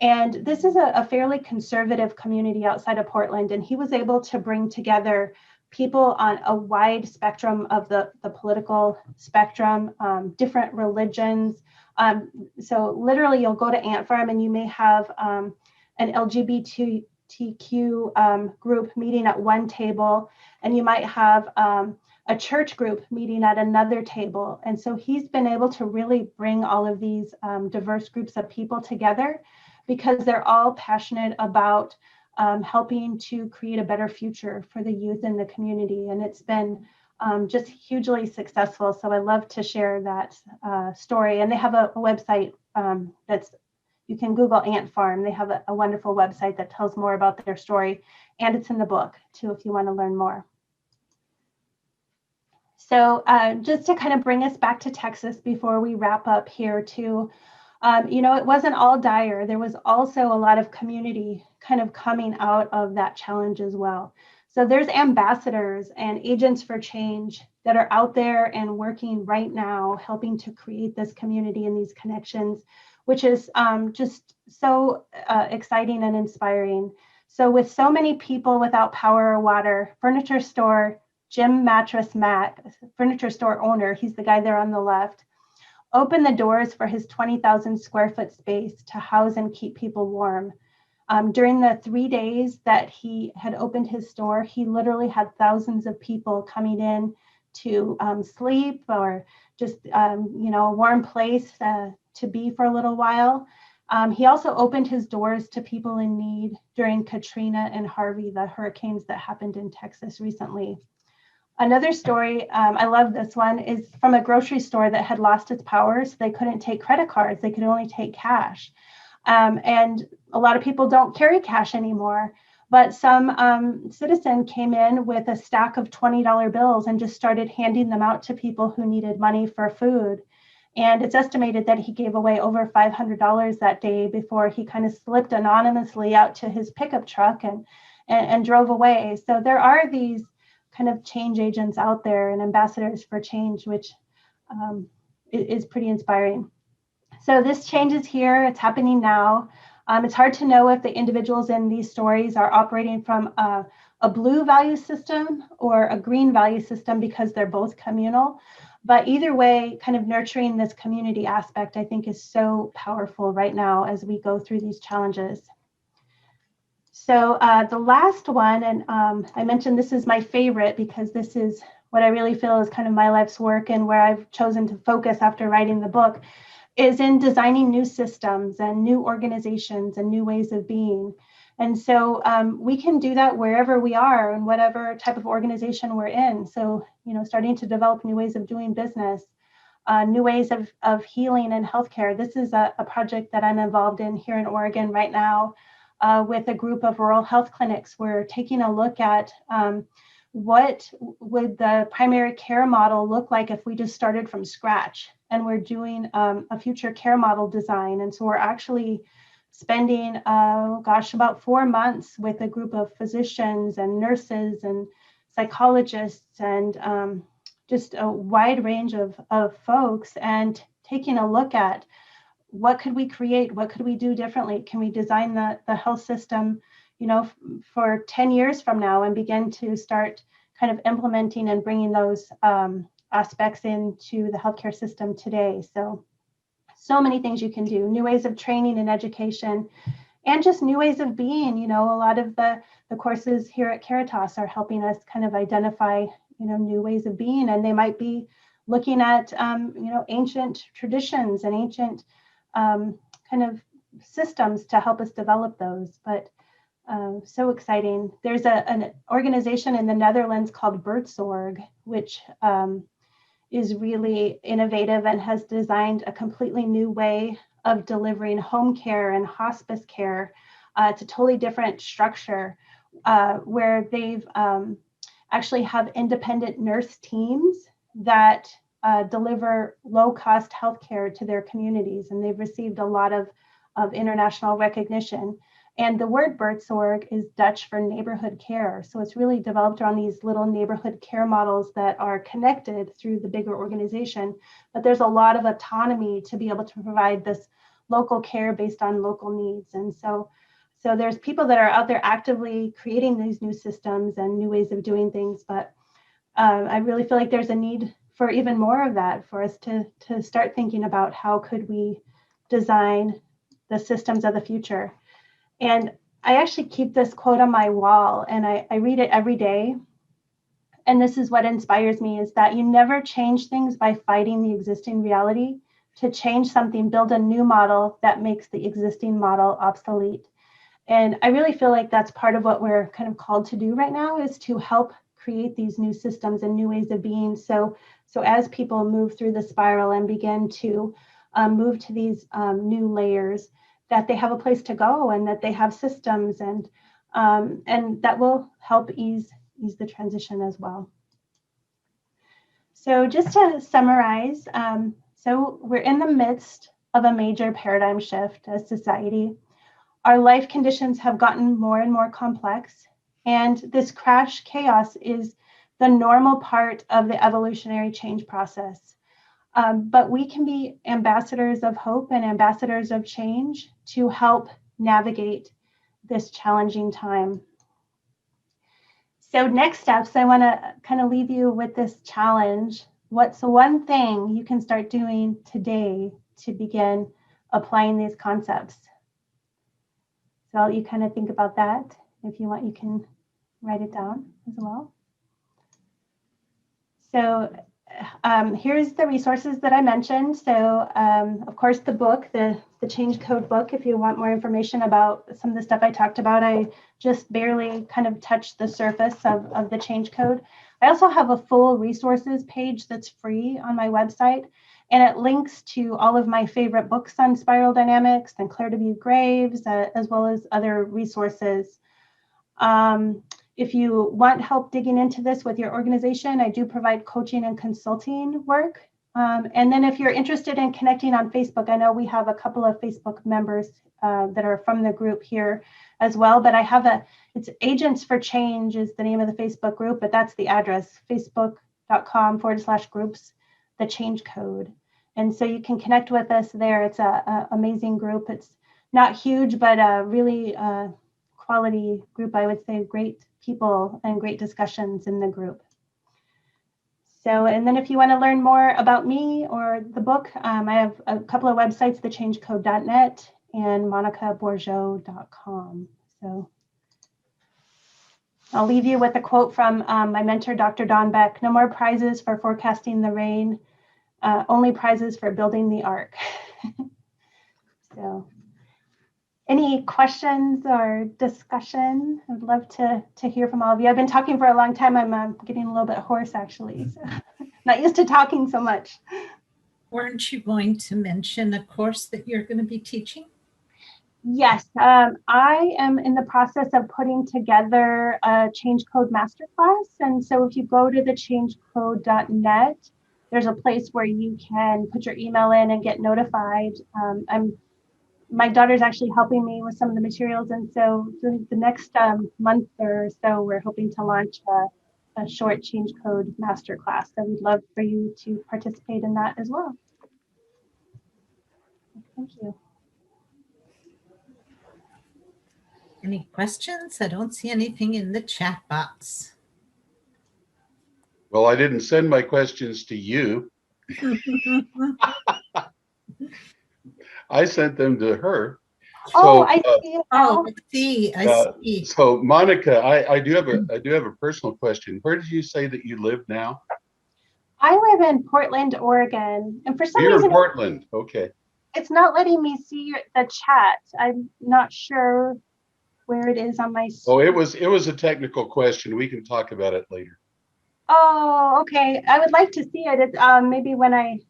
Speaker 1: And this is a fairly conservative community outside of Portland. And he was able to bring together people on a wide spectrum of the political spectrum, different religions. So literally you'll go to Ant Farm and you may have an LGBTQ group meeting at one table, and you might have a church group meeting at another table. And so he's been able to really bring all of these diverse groups of people together, because they're all passionate about helping to create a better future for the youth in the community. And it's been just hugely successful. So I love to share that story. And they have a website you can Google Ant Farm. They have a wonderful website that tells more about their story. And it's in the book too, if you want to learn more. So just to kind of bring us back to Texas before we wrap up here too, it wasn't all dire. There was also a lot of community kind of coming out of that challenge as well. So there's ambassadors and agents for change that are out there and working right now, helping to create this community and these connections, which is just so exciting and inspiring. So with so many people without power or water, furniture store Jim Mattress Mac, furniture store owner, he's the guy there on the left, opened the doors for his 20,000 square foot space to house and keep people warm. During the 3 days that he had opened his store, he literally had thousands of people coming in to sleep or just, a warm place to be for a little while. He also opened his doors to people in need during Katrina and Harvey, the hurricanes that happened in Texas recently. Another story, I love this one, is from a grocery store that had lost its power, so they couldn't take credit cards, they could only take cash. And a lot of people don't carry cash anymore, but some citizen came in with a stack of $20 bills and just started handing them out to people who needed money for food. And it's estimated that he gave away over $500 that day before he kind of slipped anonymously out to his pickup truck and drove away. So there are these kind of change agents out there and ambassadors for change, which is pretty inspiring. So this change is here. It's happening now. It's hard to know if the individuals in these stories are operating from a blue value system or a green value system because they're both communal. But either way, kind of nurturing this community aspect, I think, is so powerful right now as we go through these challenges. So the last one, and I mentioned this is my favorite because this is what I really feel is kind of my life's work and where I've chosen to focus after writing the book, is in designing new systems and new organizations and new ways of being. And so we can do that wherever we are and whatever type of organization we're in. So, starting to develop new ways of doing business, new ways of healing and healthcare. This is a project that I'm involved in here in Oregon right now. With a group of rural health clinics. We're taking a look at what would the primary care model look like if we just started from scratch, and we're doing a future care model design. And so we're actually spending, about 4 months with a group of physicians and nurses and psychologists and just a wide range of folks, and taking a look at what could we create? What could we do differently? Can we design the health system, for 10 years from now and begin to start kind of implementing and bringing those aspects into the healthcare system today? So many things you can do, new ways of training and education, and just new ways of being. A lot of the courses here at Caritas are helping us kind of identify, new ways of being, and they might be looking at, ancient traditions and ancient kind of systems to help us develop those. But so exciting. There's an organization in the Netherlands called Bourgeau, which is really innovative and has designed a completely new way of delivering home care and hospice care. It's a totally different structure where they've actually have independent nurse teams that deliver low-cost healthcare to their communities, and they've received a lot of international recognition. And the word Buurtzorg is Dutch for neighborhood care. So it's really developed around these little neighborhood care models that are connected through the bigger organization. But there's a lot of autonomy to be able to provide this local care based on local needs. And so there's people that are out there actively creating these new systems and new ways of doing things. But I really feel like there's a need for even more of that, for us to start thinking about how could we design the systems of the future. And I actually keep this quote on my wall, and I read it every day. And this is what inspires me, is that you never change things by fighting the existing reality. To change something, build a new model that makes the existing model obsolete. And I really feel like that's part of what we're kind of called to do right now, is to help create these new systems and new ways of being. So as people move through the spiral and begin to move to these new layers, that they have a place to go and that they have systems, and that will help ease the transition as well. So just to summarize, so we're in the midst of a major paradigm shift as society. Our life conditions have gotten more and more complex, and this crash chaos is the normal part of the evolutionary change process. But we can be ambassadors of hope and ambassadors of change to help navigate this challenging time. So next steps, I want to kind of leave you with this challenge. What's the one thing you can start doing today to begin applying these concepts? So I'll let you kind of think about that. If you want, you can write it down as well. So here's the resources that I mentioned. So of course, the book, the Change Code book, if you want more information about some of the stuff I talked about, I just barely kind of touched the surface of the Change Code. I also have a full resources page that's free on my website, and it links to all of my favorite books on spiral dynamics and Claire W. Graves, as well as other resources. If you want help digging into this with your organization, I do provide coaching and consulting work. And then if you're interested in connecting on Facebook, I know we have a couple of Facebook members that are from the group here as well, but I have it's Agents for Change is the name of the Facebook group, but that's the address, facebook.com/groups, the Change Code. And so you can connect with us there. It's a amazing group. It's not huge, but really quality group, I would say, great people and great discussions in the group. So, and then if you want to learn more about me or the book, I have a couple of websites, thechangecode.net and monicabourgeau.com. So I'll leave you with a quote from my mentor, Dr. Don Beck: "No more prizes for forecasting the rain, only prizes for building the ark." So any questions or discussion? I'd love to hear from all of you. I've been talking for a long time. I'm getting a little bit hoarse, actually. So not used to talking so much.
Speaker 2: Weren't you going to mention a course that you're going to be teaching?
Speaker 1: Yes, I am in the process of putting together a Change Code Masterclass. And so if you go to thechangecode.net, there's a place where you can put your email in and get notified. My daughter's actually helping me with some of the materials. And so the next month or so, we're hoping to launch a short Change Code Masterclass. So we'd love for you to participate in that as well. Thank you.
Speaker 2: Any questions? I don't see anything in the chat box.
Speaker 3: Well, I didn't send my questions to you. I sent them to her.
Speaker 1: Oh, I see it now.
Speaker 2: I see.
Speaker 3: So Monica, I do have a personal question. Where did you say that you live now?
Speaker 1: I live in Portland, Oregon, and for some
Speaker 3: You're
Speaker 1: reason,
Speaker 3: in Portland. Okay.
Speaker 1: It's not letting me see the chat. I'm not sure where it is on my screen.
Speaker 3: Oh, it was a technical question. We can talk about it later.
Speaker 1: Oh, okay. I would like to see it. It's maybe when I'm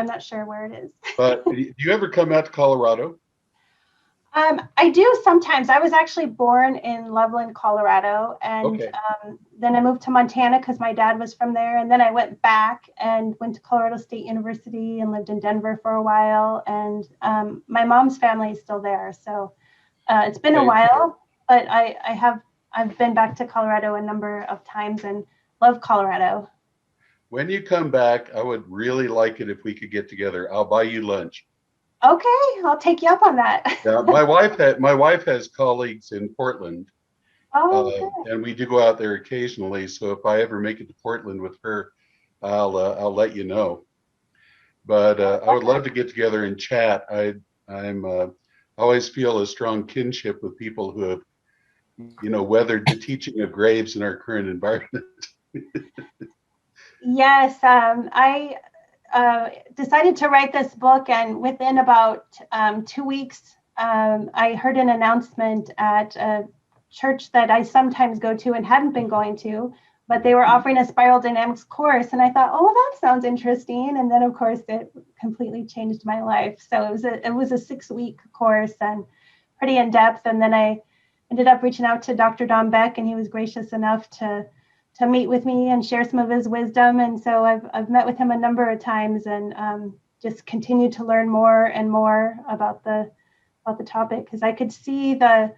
Speaker 1: not sure where it is.
Speaker 3: But do you ever come out to Colorado?
Speaker 1: I do sometimes. I was actually born in Loveland, Colorado, and
Speaker 3: Okay.
Speaker 1: then I moved to Montana because my dad was from there, and then I went back and went to Colorado State University and lived in Denver for a while, and my mom's family is still there, so it's been a while, but I've been back to Colorado a number of times and love Colorado.
Speaker 3: When you come back, I would really like it if we could get together. I'll buy you lunch.
Speaker 1: Okay, I'll take you up on that.
Speaker 3: Now, my wife has colleagues in Portland,
Speaker 1: Oh,
Speaker 3: and we do go out there occasionally. So if I ever make it to Portland with her, I'll let you know. But I would love to get together and chat. I'm always feel a strong kinship with people who have, weathered the teaching of Graves in our current environment.
Speaker 1: Yes, I decided to write this book, and within about 2 weeks, I heard an announcement at a church that I sometimes go to and hadn't been going to, but they were offering a spiral dynamics course, and I thought, oh, that sounds interesting. And then, of course, it completely changed my life. So it was a 6-week course and pretty in depth. And then I ended up reaching out to Dr. Don Beck, and he was gracious enough to to meet with me and share some of his wisdom. And so I've met with him a number of times and just continue to learn more and more about the topic, because I could see the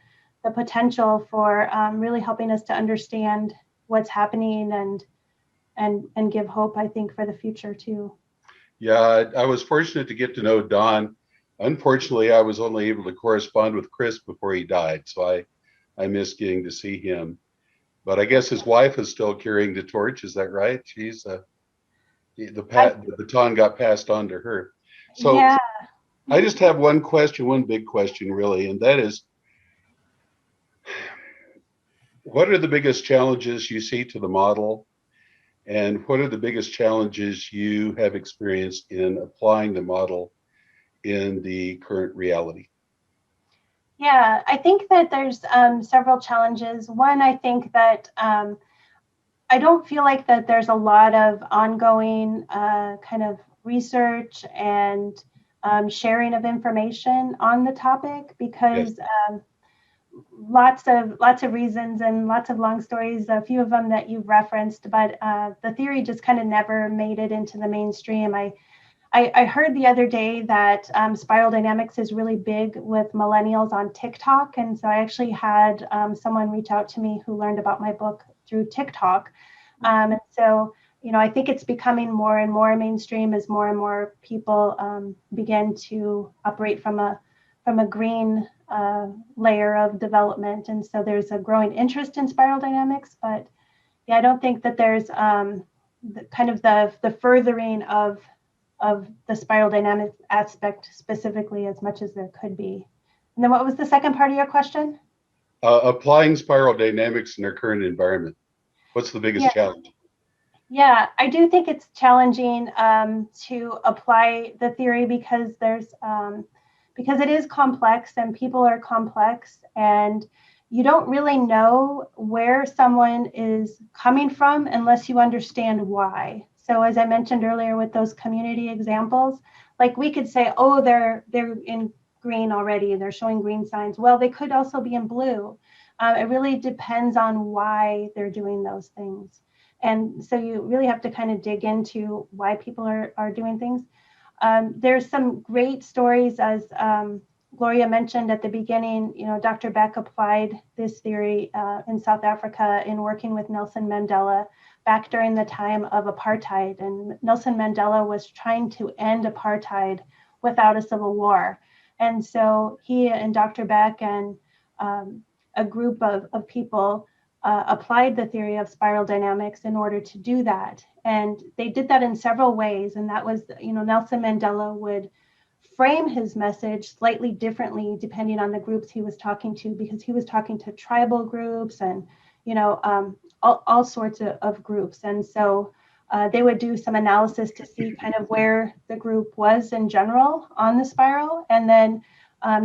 Speaker 1: potential for really helping us to understand what's happening and give hope, I think, for the future too.
Speaker 3: Yeah, I was fortunate to get to know Don. Unfortunately, I was only able to correspond with Chris before he died, so I missed getting to see him. But I guess his wife is still carrying the torch. Is that right? She's the baton got passed on to her. So
Speaker 1: Yeah.
Speaker 3: I just have one question, one big question, really, and that is, what are the biggest challenges you see to the model, and what are the biggest challenges you have experienced in applying the model in the current reality?
Speaker 1: Yeah, I think that there's several challenges. One, I think that I don't feel like that there's a lot of ongoing kind of research and sharing of information on the topic,
Speaker 3: Yes.
Speaker 1: because lots of reasons and lots of long stories, a few of them that you've referenced, but the theory just kind of never made it into the mainstream. I heard the other day that spiral dynamics is really big with millennials on TikTok. And so I actually had someone reach out to me who learned about my book through TikTok. And so, I think it's becoming more and more mainstream as more and more people begin to operate from a green layer of development. And so there's a growing interest in spiral dynamics. But yeah, I don't think that there's the furthering of the spiral dynamics aspect specifically as much as there could be. And then what was the second part of your question?
Speaker 3: Applying spiral dynamics in our current environment. What's the biggest
Speaker 1: Yeah,
Speaker 3: challenge?
Speaker 1: yeah, I do think it's challenging to apply the theory because it is complex and people are complex, and you don't really know where someone is coming from unless you understand why. So as I mentioned earlier with those community examples, like we could say, oh, they're in green already, they're showing green signs. Well, they could also be in blue. It really depends on why they're doing those things. And so you really have to kind of dig into why people are doing things. There's some great stories, as Gloria mentioned at the beginning. Dr. Beck applied this theory in South Africa in working with Nelson Mandela back during the time of apartheid. And Nelson Mandela was trying to end apartheid without a civil war. And so he and Dr. Beck and a group of people applied the theory of spiral dynamics in order to do that. And they did that in several ways. And that was, Nelson Mandela would frame his message slightly differently depending on the groups he was talking to, because he was talking to tribal groups and, all sorts of groups. And so they would do some analysis to see kind of where the group was in general on the spiral. And then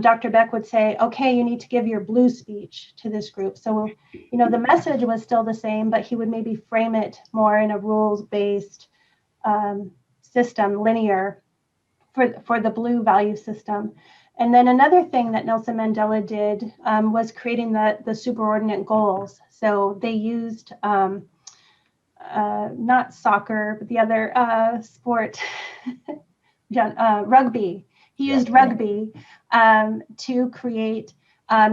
Speaker 1: Dr. Beck would say, okay, you need to give your blue speech to this group. So, the message was still the same, but he would maybe frame it more in a rules-based system, linear, for the blue value system. And then another thing that Nelson Mandela did was creating the superordinate goals. So they used not soccer, but the other sport, rugby. He used rugby to create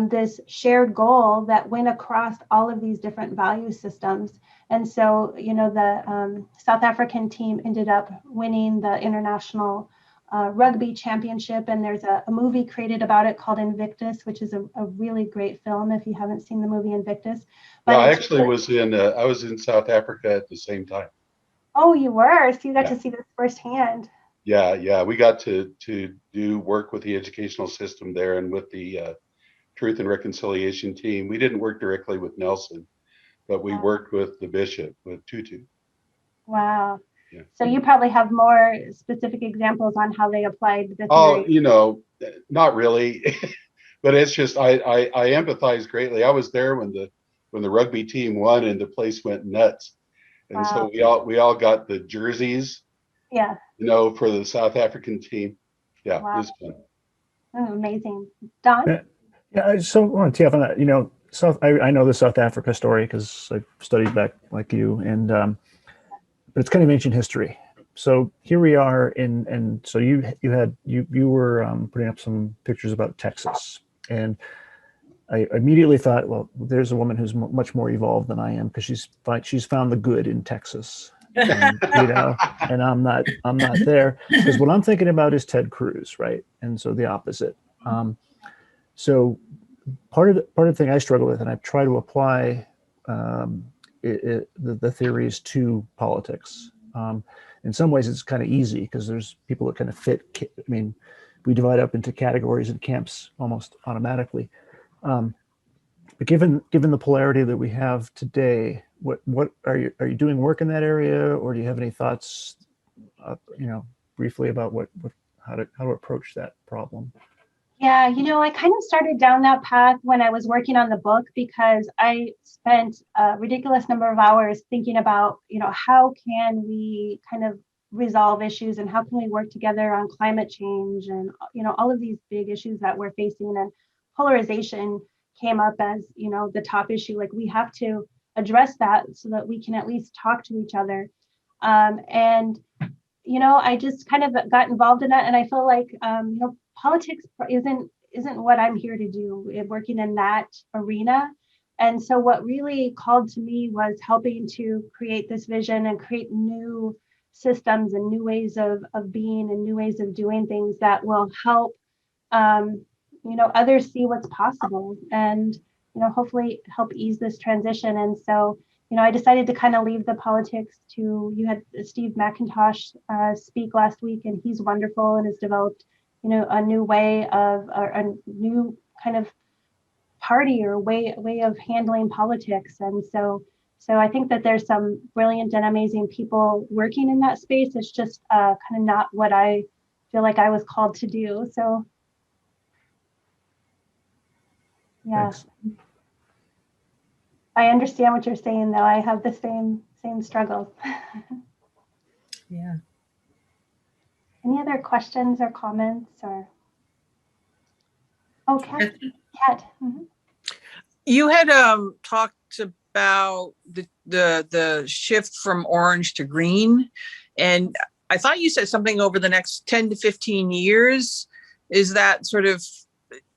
Speaker 1: this shared goal that went across all of these different value systems. And so, the South African team ended up winning the international rugby championship. And there's a movie created about it called Invictus, which is a really great film if you haven't seen the movie Invictus. But
Speaker 3: Yeah, I actually I was in South Africa at the same time.
Speaker 1: Oh, you were? So you got to see this firsthand.
Speaker 3: Yeah. We got to do work with the educational system there and with the Truth and Reconciliation team. We didn't work directly with Nelson, but we worked with the bishop, with Tutu.
Speaker 1: Wow.
Speaker 3: Yeah.
Speaker 1: So you probably have more specific examples on how they applied the theory.
Speaker 3: Oh, not really, but it's just I empathize greatly. I was there when the rugby team won and the place went nuts, and so we all got the jerseys.
Speaker 1: Yeah.
Speaker 3: For the South African team. Yeah, it was fun.
Speaker 1: Oh, amazing. Don?
Speaker 4: Yeah, I just want to tee up on that. I know the South Africa story because I studied back like you, and but it's kind of ancient history. So here we are and so you were putting up some pictures about Texas, and I immediately thought, well, there's a woman who's much more evolved than I am because she's found the good in Texas, and and I'm not there because what I'm thinking about is Ted Cruz, right? And so the opposite. So part of the thing I struggle with, and I try to apply the theories to politics. In some ways, it's kind of easy because there's people that kind of fit. I mean, we divide up into categories and camps almost automatically. But given the polarity that we have today, what are you doing work in that area, or do you have any thoughts, briefly about how to approach that problem?
Speaker 1: Yeah, I kind of started down that path when I was working on the book because I spent a ridiculous number of hours thinking about, how can we kind of resolve issues and how can we work together on climate change and, all of these big issues that we're facing. And polarization came up as, the top issue. Like we have to address that so that we can at least talk to each other. And I just kind of got involved in that, and I feel like politics isn't what I'm here to do, working in that arena. And so what really called to me was helping to create this vision and create new systems and new ways of being and new ways of doing things that will help others see what's possible and hopefully help ease this transition. And so I decided to kind of leave the politics to, you had Steve McIntosh speak last week, and he's wonderful and has developed, a new way of, or a new kind of party or way of handling politics. And so I think that there's some brilliant and amazing people working in that space. It's just kind of not what I feel like I was called to do. So, yeah.
Speaker 4: Thanks.
Speaker 1: I understand what you're saying, though. I have the same struggles.
Speaker 5: Yeah.
Speaker 1: Any other questions or comments or? Oh, Kat. Mm-hmm.
Speaker 5: You had talked about the shift from orange to green, and I thought you said something over the next 10 to 15 years. Is that sort of,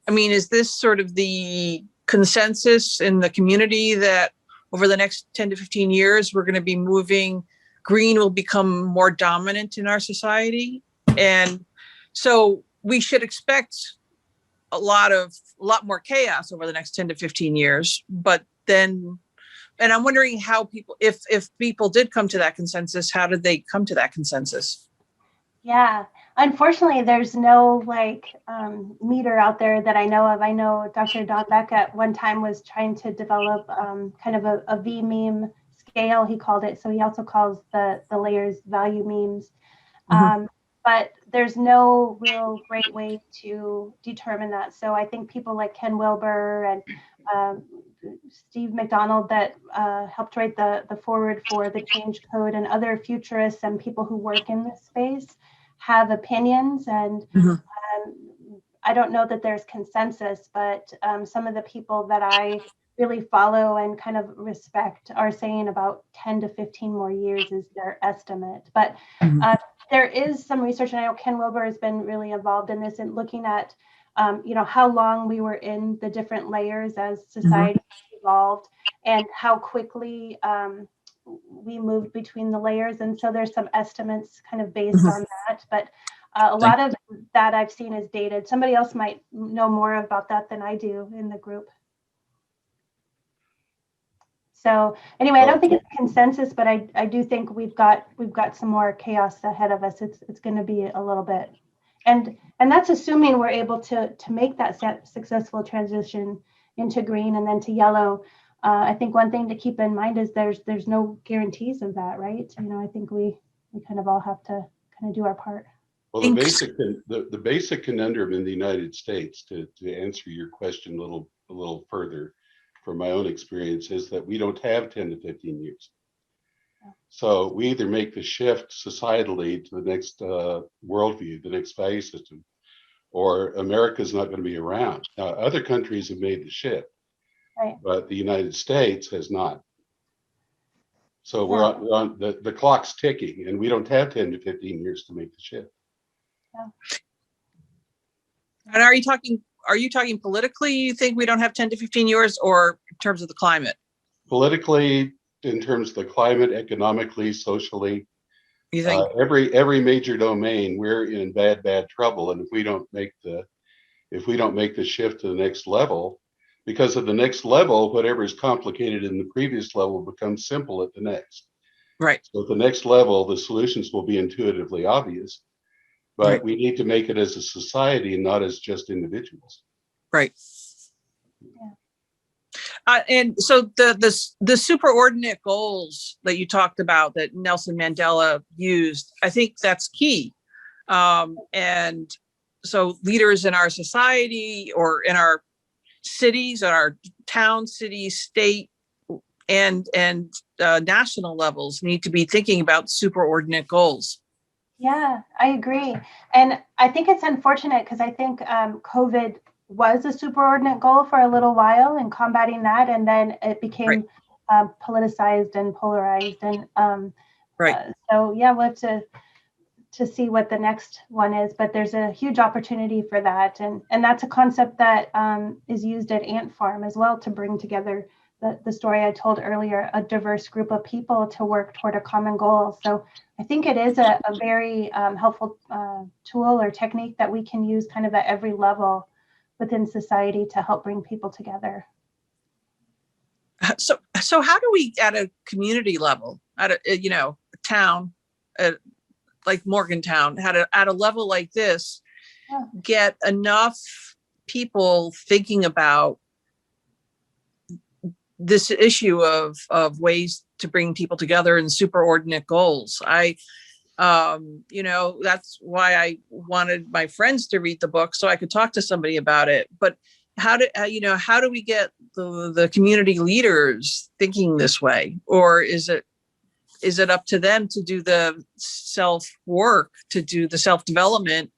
Speaker 5: is this sort of the consensus in the community that over the next 10 to 15 years, we're going to be moving, green will become more dominant in our society? And so we should expect a lot more chaos over the next 10 to 15 years. But then, and I'm wondering how people, if people did come to that consensus, how did they come to that consensus?
Speaker 1: Yeah, unfortunately, there's no meter out there that I know of. I know Dr. Don Beck at one time was trying to develop kind of a V meme scale, he called it. So he also calls the layers value memes. Mm-hmm. But there's no real great way to determine that. So I think people like Ken Wilber and Steve McDonald that helped write the forward for the change code, and other futurists and people who work in this space have opinions. And I don't know that there's consensus, but some of the people that I really follow and kind of respect are saying about 10 to 15 more years is their estimate. But there is some research, and I know Ken Wilber has been really involved in this and looking at, how long we were in the different layers as society evolved and how quickly we moved between the layers. And so there's some estimates kind of based on that. But a lot of that I've seen is dated. Somebody else might know more about that than I do in the group. So anyway, I don't think it's consensus, but I do think we've got some more chaos ahead of us. It's going to be a little bit, and that's assuming we're able to make that successful transition into green and then to yellow. I think one thing to keep in mind is there's no guarantees of that, right? I think we kind of all have to kind of do our part.
Speaker 3: Well, the basic conundrum in the United States, to answer your question a little further, from my own experience, is that we don't have 10 to 15 years. So we either make the shift societally to the next worldview, the next value system, or America's not going to be around. Now, other countries have made the shift.
Speaker 1: Right.
Speaker 3: but the United States has not. So
Speaker 1: Yeah.
Speaker 3: we're on the clock's ticking, and we don't have 10 to 15 years to make the shift.
Speaker 5: And are you talking politically, you think we don't have 10 to 15 years, or in terms of the climate?
Speaker 3: Politically, in terms of the climate, economically, socially,
Speaker 5: You think?
Speaker 3: every major domain, we're in bad trouble. And if we don't make the shift to the next level, because at the next level, whatever is complicated in the previous level becomes simple at the next.
Speaker 5: Right.
Speaker 3: So at the next level, the solutions will be intuitively obvious, but
Speaker 5: Right.
Speaker 3: we need to make it as a society and not as just individuals.
Speaker 5: Right.
Speaker 1: Yeah.
Speaker 5: And so the superordinate goals that you talked about that Nelson Mandela used, I think that's key. And so leaders in our society or in our cities, in our town, city, state, and national levels need to be thinking about superordinate goals.
Speaker 1: Yeah, I agree. And I think it's unfortunate because I think COVID was a superordinate goal for a little while in combating that. And then it became politicized and polarized. And so, yeah, we'll have to see what the next one is. But there's a huge opportunity for that. And that's a concept that is used at Ant Farm as well to bring together the story I told earlier, a diverse group of people to work toward a common goal. So I think it is a very helpful tool or technique that we can use kind of at every level within society to help bring people together.
Speaker 5: So how do we, at a community level, at a town, like Morgantown, at a level like this, get enough people thinking about this issue of ways to bring people together in superordinate goals? That's why I wanted my friends to read the book so I could talk to somebody about it. But how do we get the community leaders thinking this way? Or is it up to them to do the self work, to do the self development,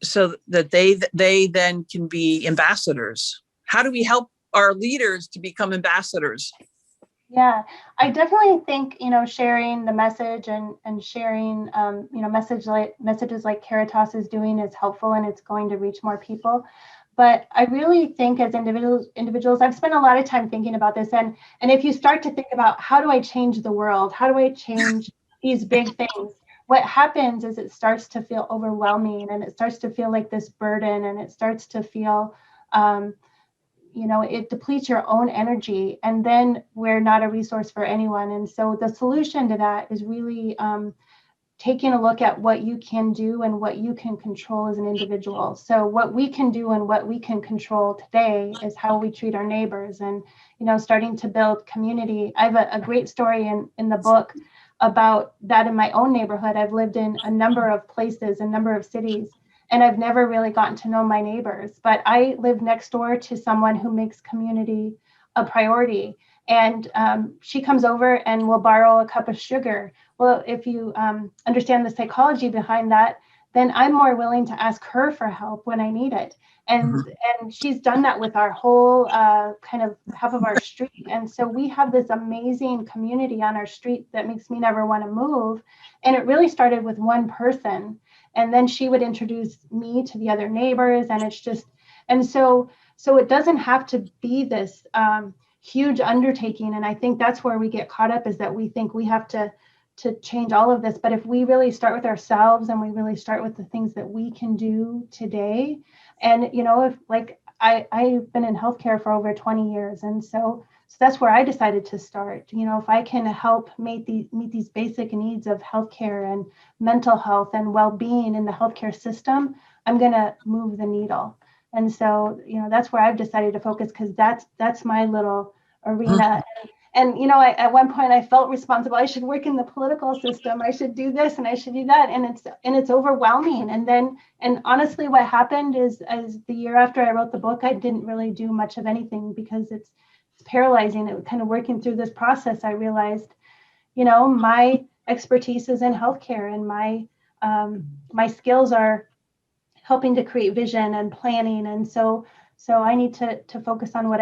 Speaker 5: so that they then can be ambassadors? How do we help our leaders to become ambassadors?
Speaker 1: Yeah, I definitely think, sharing the message and sharing, messages like Caritas is doing is helpful, and it's going to reach more people. But I really think as individuals, I've spent a lot of time thinking about this. And if you start to think about how do I change the world? How do I change these big things? What happens is it starts to feel overwhelming, and it starts to feel like this burden, and it starts to feel, it depletes your own energy, and then we're not a resource for anyone. And so the solution to that is really taking a look at what you can do and what you can control as an individual. So what we can do and what we can control today is how we treat our neighbors, and starting to build community. I have a great story in the book about that in my own neighborhood. I've lived in a number of places, a number of cities, and I've never really gotten to know my neighbors. But I live next door to someone who makes community a priority. And she comes over and will borrow a cup of sugar. Well, if you understand the psychology behind that, then I'm more willing to ask her for help when I need it. And she's done that with our whole kind of half of our street. And so we have this amazing community on our street that makes me never want to move. And it really started with one person. And then she would introduce me to the other neighbors. And it's just, and so it doesn't have to be this huge undertaking. And I think that's where we get caught up, is that we think we have to change all of this. But if we really start with ourselves, and we really start with the things that we can do today, and if like I've been in healthcare for over 20 years, and so that's where I decided to start. If I can help meet these basic needs of healthcare and mental health and well-being in the healthcare system, I'm going to move the needle. And so that's where I've decided to focus, because that's my little arena. And at one point I felt responsible. I should work in the political system. I should do this and I should do that. And it's overwhelming. And honestly, what happened is, as the year after I wrote the book, I didn't really do much of anything, because it's paralyzing. It was kind of working through this process. I realized, my expertise is in healthcare, and my skills are helping to create vision and planning. And so So I need to focus on what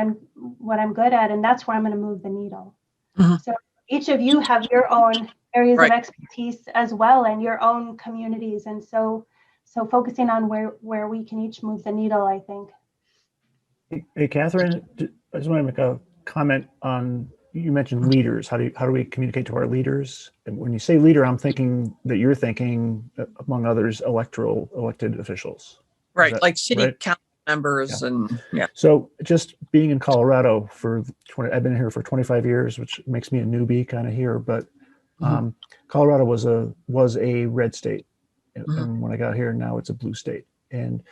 Speaker 1: I'm good at, and that's where I'm going to move the needle.
Speaker 5: Mhm.
Speaker 1: So each of you have your own areas of
Speaker 5: Right.
Speaker 1: expertise as well, and your own communities, and so focusing on where we can each move the needle, I think.
Speaker 4: Hey, Catherine, I just want to make a comment on, you mentioned leaders. How do we communicate to our leaders? And when you say leader, I'm thinking that you're thinking, among others, elected officials. Is
Speaker 5: Right.
Speaker 4: that
Speaker 5: Like city
Speaker 4: right?
Speaker 5: council
Speaker 4: Yeah.
Speaker 5: members and yeah.
Speaker 4: So just being in Colorado for 20, I've been here for 25 years, which makes me a newbie kind of here, but
Speaker 5: Mhm.
Speaker 4: Colorado was a red state.
Speaker 5: Mhm.
Speaker 4: And when I got here, now it's a blue state. And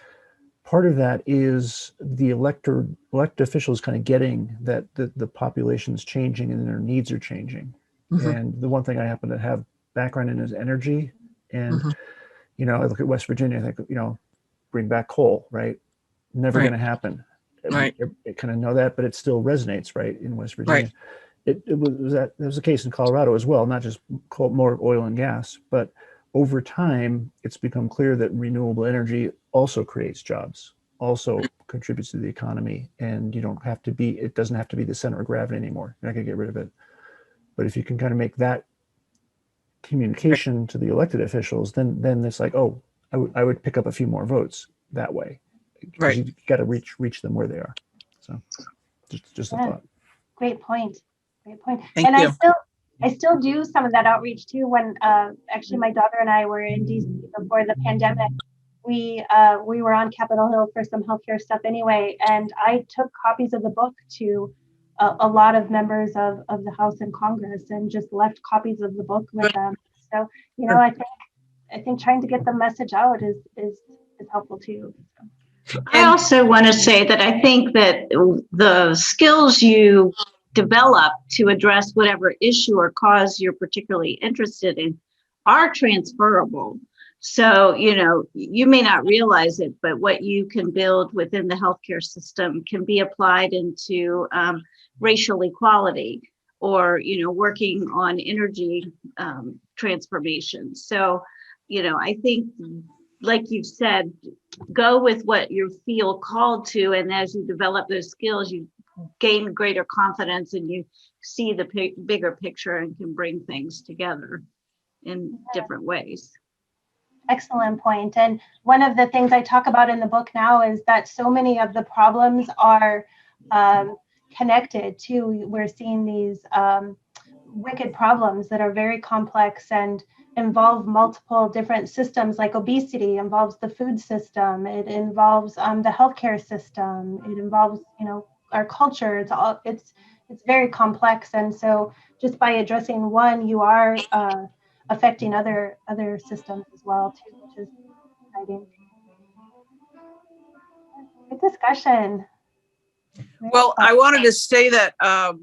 Speaker 4: part of that is the elected officials kind of getting that the population is changing and their needs are changing.
Speaker 5: Mhm.
Speaker 4: And the one thing I happen to have background in is energy. And,
Speaker 5: Mhm.
Speaker 4: I look at West Virginia, I think, bring back coal, right? Never going
Speaker 5: Right.
Speaker 4: to happen. We
Speaker 5: Right.
Speaker 4: kind of know that, but it still resonates, right, in West
Speaker 5: Right.
Speaker 4: Virginia. It was the case in Colorado as well, not just coal, more oil and gas, but over time, it's become clear that renewable energy also creates jobs, also contributes to the economy, and it doesn't have to be the center of gravity anymore. You're not going to get rid of it. But if you can kind of make that
Speaker 5: Right.
Speaker 4: communication to the elected officials, then it's like, oh, I would pick up a few more votes that way, because
Speaker 5: Right.
Speaker 4: you got to reach them where they are. So just a
Speaker 1: Yeah,
Speaker 4: thought.
Speaker 1: great point. Great point.
Speaker 5: Thank
Speaker 1: And
Speaker 5: you.
Speaker 1: I still do some of that outreach too. When actually my daughter and I were in DC before the pandemic, we were on Capitol Hill for some healthcare stuff anyway, and I took copies of the book to a lot of members of the House and Congress, and just left copies of the book with
Speaker 5: Good.
Speaker 1: them. So
Speaker 5: Sure.
Speaker 1: I think trying to get the message out is helpful too.
Speaker 6: I
Speaker 5: And
Speaker 6: also want to say that I think that the skills you develop to address whatever issue or cause you're particularly interested in are transferable. So, you may not realize it, but what you can build within the healthcare system can be applied into racial equality, or, working on energy transformation. So, I think, like you've said, go with what you feel called to, and as you develop those skills, you gain greater confidence, and you see the bigger picture and can bring things together in different ways.
Speaker 1: Excellent point. And one of the things I talk about in the book now is that so many of the problems are connected to, we're seeing these wicked problems that are very complex and involve multiple different systems. Like obesity involves the food system, it involves the healthcare system, it involves our culture. It's very complex, and so just by addressing one, you are affecting other systems as well too, which is exciting. Good discussion. Very
Speaker 5: well,
Speaker 1: fun.
Speaker 5: I wanted to say that uh,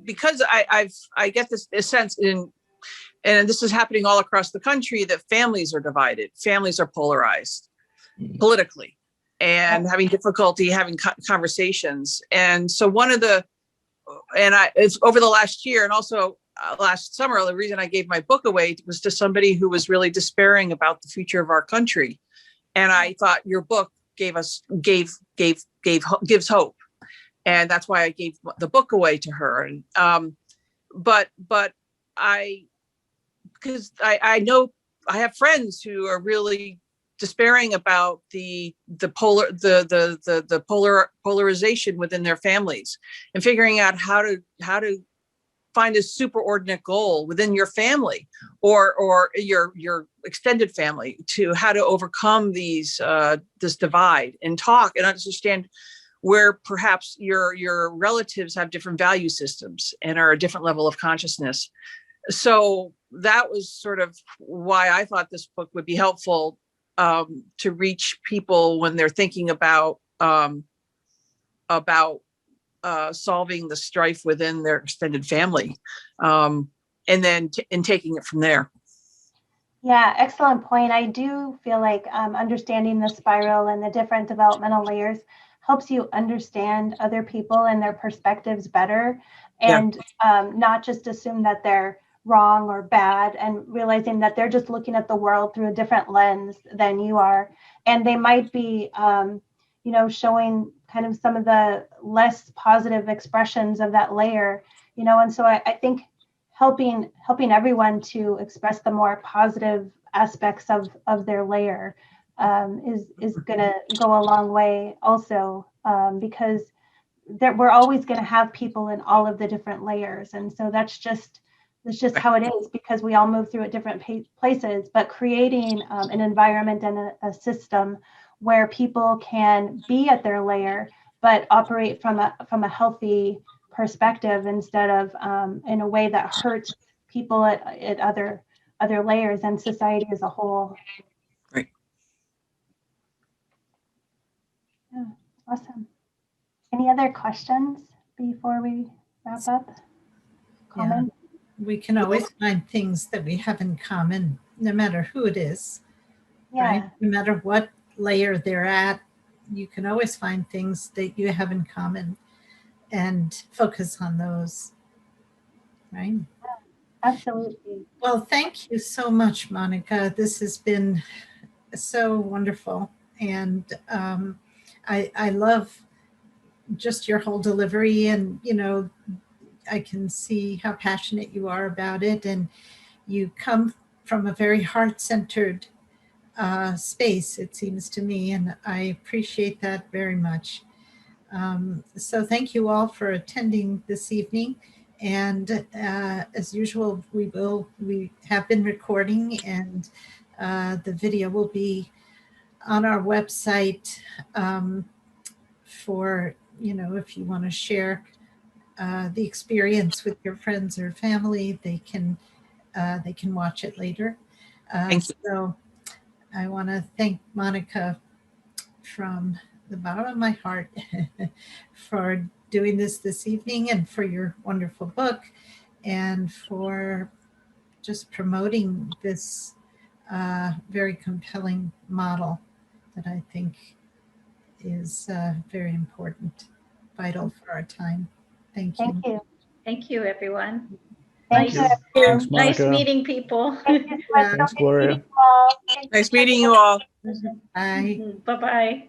Speaker 5: because I get this sense and this is happening all across the country, that families are divided, families are polarized politically, and having difficulty having conversations. And so it's over the last year, and also last summer, the reason I gave my book away was to somebody who was really despairing about the future of our country. And I thought your book gives hope, and that's why I gave the book away to her. And but I because I know I have friends who are really despairing about the polarization within their families, and figuring out how to find a superordinate goal within your family or your extended family, to how to overcome this divide, and talk and understand where perhaps your relatives have different value systems and are a different level of consciousness. So that was sort of why I thought this book would be helpful, to reach people when they're thinking about solving the strife within their extended family, and then taking it from there.
Speaker 1: Yeah, excellent point. I do feel like understanding the spiral and the different developmental layers helps you understand other people and their perspectives better,
Speaker 5: Yeah.
Speaker 1: and not just assume that they're wrong or bad, and realizing that they're just looking at the world through a different lens than you are. And they might be, showing kind of some of the less positive expressions of that layer, and so I think helping everyone to express the more positive aspects of their layer is going to go a long way also, because we're always going to have people in all of the different layers. And so that's just how it is, because we all move through at different places, but creating an environment and a system where people can be at their layer, but operate from a healthy perspective instead of in a way that hurts people at other layers and society as a whole.
Speaker 5: Right.
Speaker 1: Yeah, awesome. Any other questions before we wrap up? Comment?
Speaker 2: We can always find things that we have in common, no matter who it is,
Speaker 1: Yeah.
Speaker 2: right? No matter what layer they're at, you can always find things that you have in common and focus on those, right?
Speaker 1: Absolutely.
Speaker 2: Well, thank you so much, Monica. This has been so wonderful. And I love just your whole delivery, and, I can see how passionate you are about it. And you come from a very heart-centered space, it seems to me, and I appreciate that very much. So thank you all for attending this evening. And as usual, we have been recording, and the video will be on our website for, if you want to share the experience with your friends or family, they can watch it later.
Speaker 5: Thank you.
Speaker 2: So I want to thank Monica from the bottom of my heart for doing this evening, and for your wonderful book, and for just promoting this very compelling model that I think is very important, vital for our time. Thank you.
Speaker 1: Thank you.
Speaker 6: Thank you, everyone.
Speaker 1: Thank
Speaker 6: Nice,
Speaker 1: you.
Speaker 4: Thanks,
Speaker 6: nice
Speaker 4: Monica.
Speaker 6: meeting people.
Speaker 1: Thank you so much.
Speaker 2: Yeah.
Speaker 4: Thanks, Gloria.
Speaker 5: Nice meeting you all.
Speaker 2: Bye.
Speaker 6: Bye-bye.